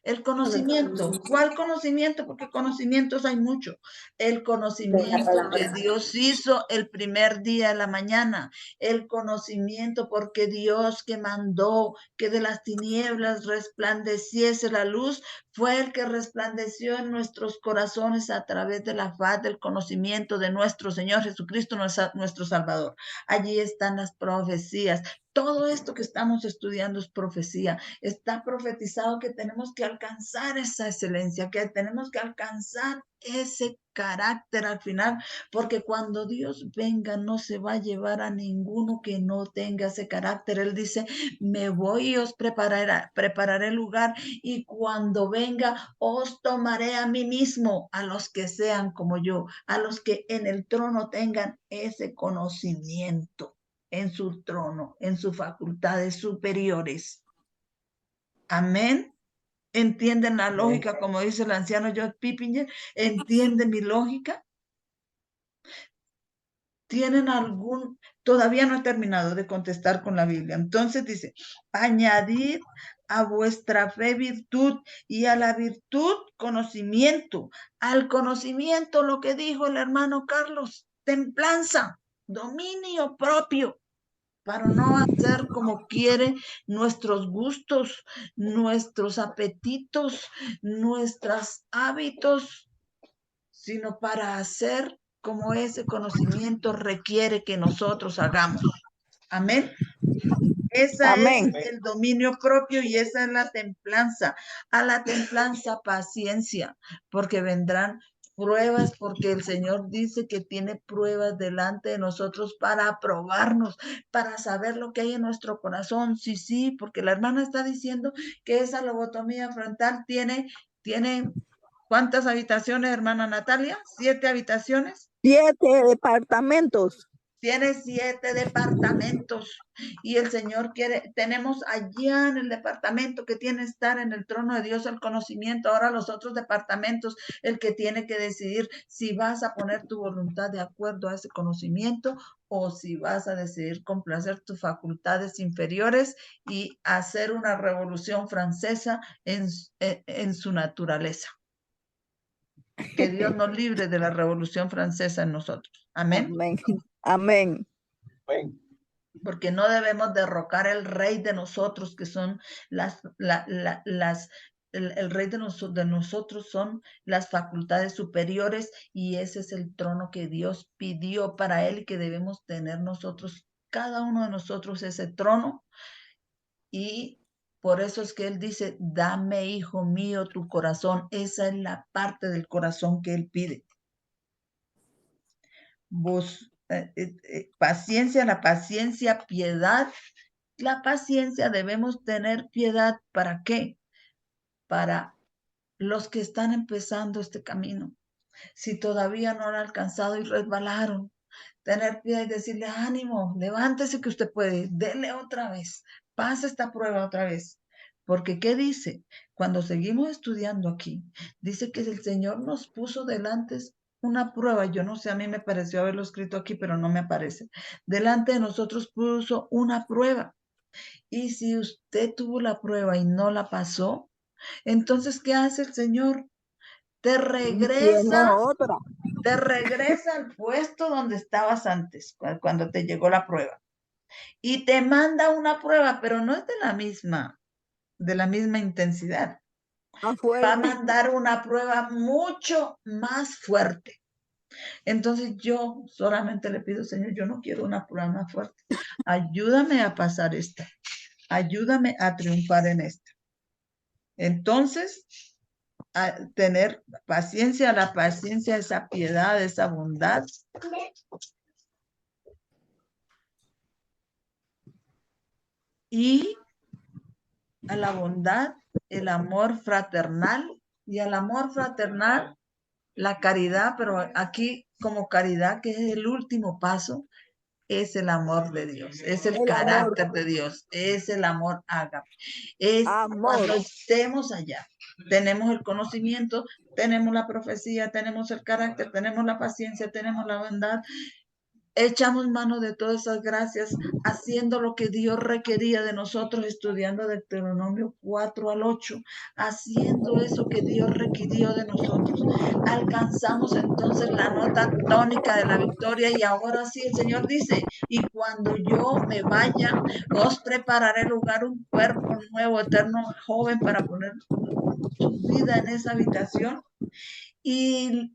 El conocimiento. ¿Cuál conocimiento? Porque conocimientos hay mucho. El conocimiento que Dios hizo el primer día de la mañana. El conocimiento porque Dios que mandó que de las tinieblas resplandeciese la luz, fue el que resplandeció en nuestros corazones a través de la faz del conocimiento de nuestro Señor Jesucristo, nuestro Salvador. Allí están las profecías. Todo esto que estamos estudiando es profecía. Está profetizado que tenemos que alcanzar esa excelencia, que tenemos que alcanzar ese carácter al final, porque cuando Dios venga no se va a llevar a ninguno que no tenga ese carácter. Él dice, me voy y os prepararé lugar, y cuando venga os tomaré a mí mismo, a los que sean como yo, a los que en el trono tengan ese conocimiento en su trono, en sus facultades superiores. Amén. ¿Entienden la lógica, como dice el anciano George Pippinger? ¿Entienden mi lógica? ¿Tienen algún? Todavía no he terminado de contestar con la Biblia. Entonces dice, añadid a vuestra fe virtud, y a la virtud conocimiento. Al conocimiento, lo que dijo el hermano Carlos, templanza, dominio propio, para no hacer como quiere nuestros gustos, nuestros apetitos, nuestros hábitos, sino para hacer como ese conocimiento requiere que nosotros hagamos. Amén. Esa Amén. es el dominio propio y esa es la templanza. A la templanza, paciencia, porque vendrán pruebas, porque el Señor dice que tiene pruebas delante de nosotros para probarnos, para saber lo que hay en nuestro corazón. Sí, sí, porque la hermana está diciendo que esa lobotomía frontal tiene ¿cuántas habitaciones, hermana Natalia? 7 habitaciones. 7 departamentos. Tiene 7 departamentos, y el Señor quiere, tenemos allá en el departamento que tiene que estar en el trono de Dios el conocimiento. Ahora los otros departamentos, el que tiene que decidir si vas a poner tu voluntad de acuerdo a ese conocimiento, o si vas a decidir complacer tus facultades inferiores y hacer una revolución francesa en su naturaleza. Que Dios nos libre de la revolución francesa en nosotros. Amén. Amén. Amén. Amén. Porque no debemos derrocar el rey de nosotros, que son el rey de nosotros son las facultades superiores, y ese es el trono que Dios pidió para él y que debemos tener nosotros, cada uno de nosotros, ese trono. Y por eso es que él dice, dame, hijo mío, tu corazón. Esa es la parte del corazón que él pide. Paciencia, la paciencia, piedad. La paciencia, debemos tener piedad. ¿Para qué? Para los que están empezando este camino. Si todavía no lo han alcanzado y resbalaron, tener piedad y decirle, ánimo, levántese que usted puede, dele otra vez, pasa esta prueba otra vez. Porque ¿qué dice? Cuando seguimos estudiando aquí, dice que el Señor nos puso delante una prueba. Yo no sé, a mí me pareció haberlo escrito aquí, pero no me aparece. Delante de nosotros puso una prueba. Y si usted tuvo la prueba y no la pasó, entonces, ¿qué hace el Señor? Te regresa al puesto donde estabas antes, cuando te llegó la prueba. Y te manda una prueba, pero no es de la misma intensidad. Va a mandar una prueba mucho más fuerte. Entonces yo solamente le pido, Señor, yo no quiero una prueba más fuerte. Ayúdame a pasar esta. Ayúdame a triunfar en esta. Entonces, a tener paciencia, la paciencia, esa piedad, esa bondad. Y a la bondad, el amor fraternal, y al amor fraternal, la caridad, pero aquí como caridad, que es el último paso, es el amor de Dios, es el carácter de Dios, es el amor ágape. Es cuando estemos allá, tenemos el conocimiento, tenemos la profecía, tenemos el carácter, tenemos la paciencia, tenemos la bondad, echamos mano de todas esas gracias, haciendo lo que Dios requería de nosotros, estudiando Deuteronomio 4 al 8, haciendo eso que Dios requirió de nosotros. Alcanzamos entonces la nota tónica de la victoria y ahora sí el Señor dice, y cuando yo me vaya, os prepararé lugar, un cuerpo nuevo, eterno, joven, para poner su vida en esa habitación. Y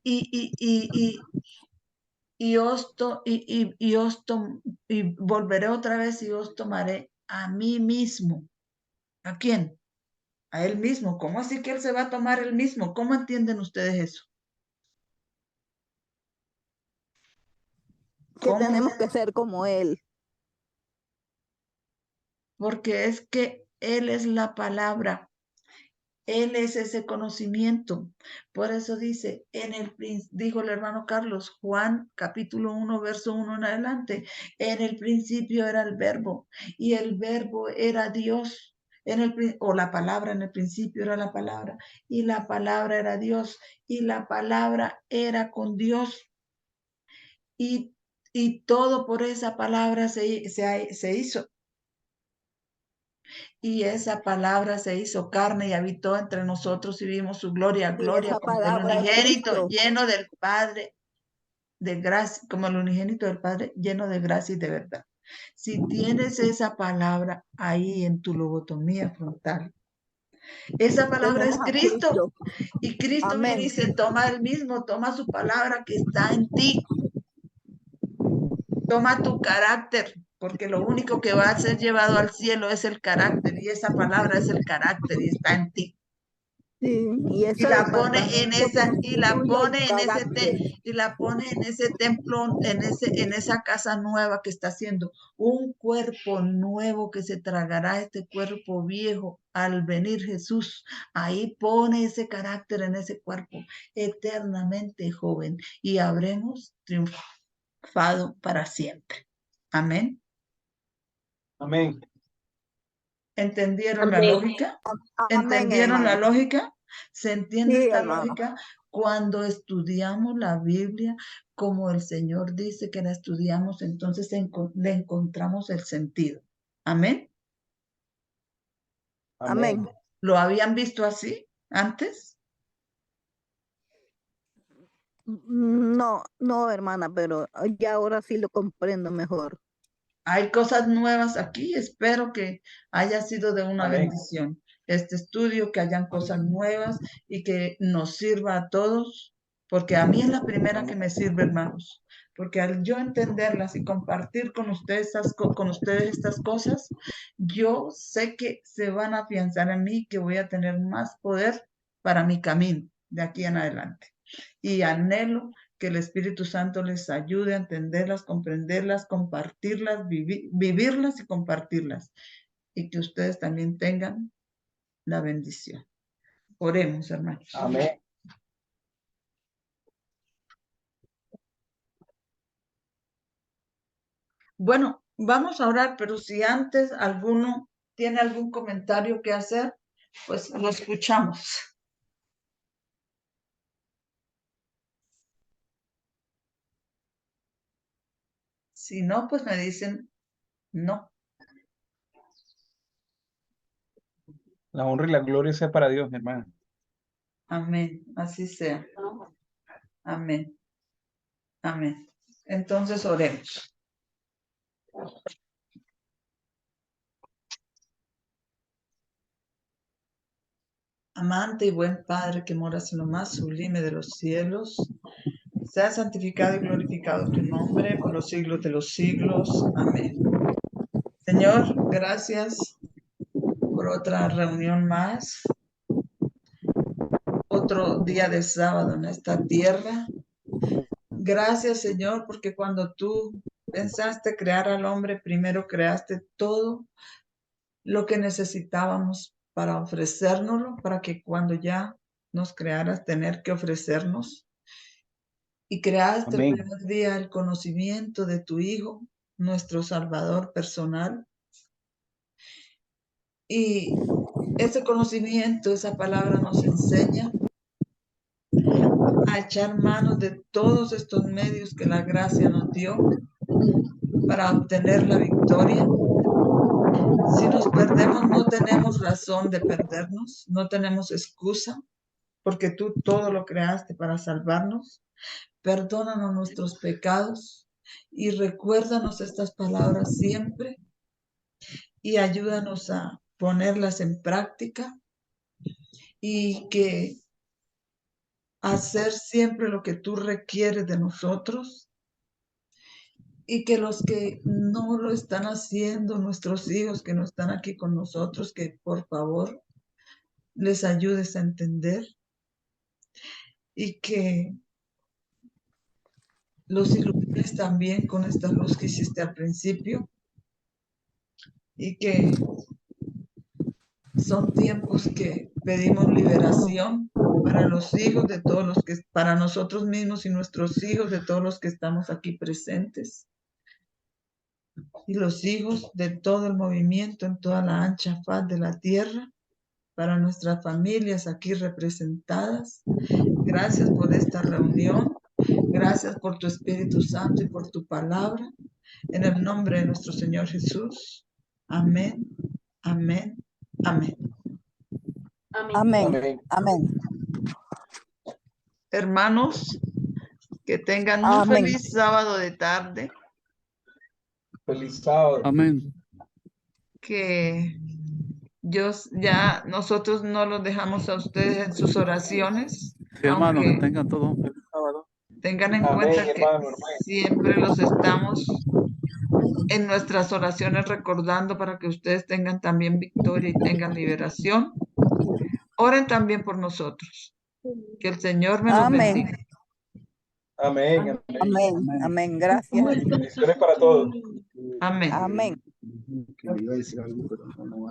volveré otra vez y os tomaré a mí mismo. ¿A quién? A él mismo. ¿Cómo así que él se va a tomar él mismo? ¿Cómo entienden ustedes eso? Que ¿Cómo? tenemos que ser como él. Porque es que él es la palabra. Él es ese conocimiento. Por eso dice, dijo el hermano Carlos, Juan capítulo 1, verso 1 en adelante, en el principio era el verbo y el verbo era Dios. O la palabra, en el principio era la palabra y la palabra era Dios y la palabra era con Dios y todo por esa palabra se hizo. Y esa palabra se hizo carne y habitó entre nosotros y vimos su gloria, Y esa como el palabra es unigénito Cristo. lleno del Padre de gracia, como el unigénito del Padre lleno de gracia y de verdad. Si tienes esa palabra ahí en tu lobotomía frontal, esa palabra es Tenemos a Cristo. Cristo. Y Cristo Amén. viene y se toma el mismo, toma su palabra que está en ti. Toma tu carácter, porque lo único que va a ser llevado al cielo es el carácter, y esa palabra es el carácter y está en ti. Sí, y Y ese la pone en departamento esa, y la constituye el pone en ese, carácter. y la pone en ese templo, en esa casa nueva que está haciendo, un cuerpo nuevo que se tragará este cuerpo viejo al venir Jesús. Ahí pone ese carácter en ese cuerpo, eternamente joven, y habremos triunfado para siempre. Amén. Amén. ¿Entendieron la Amén. lógica? Amén, ¿Entendieron la hermano. lógica? ¿Se entiende Sí, esta hermano. lógica? Cuando estudiamos la Biblia, como el Señor dice que la estudiamos, entonces le encontramos el sentido. Amén. Amén. ¿Lo habían visto así antes? No, no, hermana, pero ya ahora sí lo comprendo mejor. Hay cosas nuevas aquí. Espero que haya sido de una Amén. bendición este estudio, que hayan cosas nuevas y que nos sirva a todos, porque a mí es la primera que me sirve, hermanos, porque al yo entenderlas y compartir con ustedes estas cosas, yo sé que se van a afianzar en mí, que voy a tener más poder para mi camino de aquí en adelante. Y anhelo que el Espíritu Santo les ayude a entenderlas, comprenderlas, compartirlas, vivirlas y compartirlas. Y que ustedes también tengan la bendición. Oremos, hermanos. Amén. Bueno, vamos a orar, pero si antes alguno tiene algún comentario que hacer, pues lo escuchamos. Si no, pues me dicen no. La honra y la gloria sea para Dios, mi hermano. Amén. Así sea. Amén. Amén. Entonces oremos. Amante y buen Padre que moras en lo más sublime de los cielos, sea santificado y glorificado tu nombre por los siglos de los siglos. Amén. Señor, gracias por otra reunión más, otro día de sábado en esta tierra. Gracias, Señor, porque cuando tú pensaste crear al hombre, primero creaste todo lo que necesitábamos para ofrecérnoslo, para que cuando ya nos crearas tener que ofrecernos. Y creaste el Amén. primer día el conocimiento de tu Hijo, nuestro Salvador personal. Y ese conocimiento, esa palabra nos enseña a echar manos de todos estos medios que la gracia nos dio para obtener la victoria. Si nos perdemos, no tenemos razón de perdernos, no tenemos excusa, porque tú todo lo creaste para salvarnos. Perdónanos nuestros pecados y recuérdanos estas palabras siempre y ayúdanos a ponerlas en práctica y que hacer siempre lo que tú requieres de nosotros y que los que no lo están haciendo, nuestros hijos que no están aquí con nosotros, que por favor les ayudes a entender y que los ilumines también con esta luz que hiciste al principio y que son tiempos que pedimos liberación para los hijos de todos los que, para nosotros mismos y nuestros hijos de todos los que estamos aquí presentes y los hijos de todo el movimiento en toda la ancha faz de la tierra, para nuestras familias aquí representadas. Gracias por esta reunión. Gracias por tu Espíritu Santo y por tu palabra. En el nombre de nuestro Señor Jesús. Amén, amén, amén. Amén. Amén. Amén. Hermanos, que tengan un Amén. feliz sábado de tarde. Feliz sábado. Amén. Que nosotros no los dejamos a ustedes en sus oraciones. Sí, hermano, que aunque tengan todo un feliz sábado. tengan en Amén, cuenta que hermano, hermano. siempre los estamos en nuestras oraciones recordando para que ustedes tengan también victoria y tengan liberación. Oren también por nosotros. Que el Señor me los Amén. bendiga. Amén, amén. Amén. Amén. Gracias. Bendiciones para todos. Amén. Amén. Que le iba a decir algo, pero no, no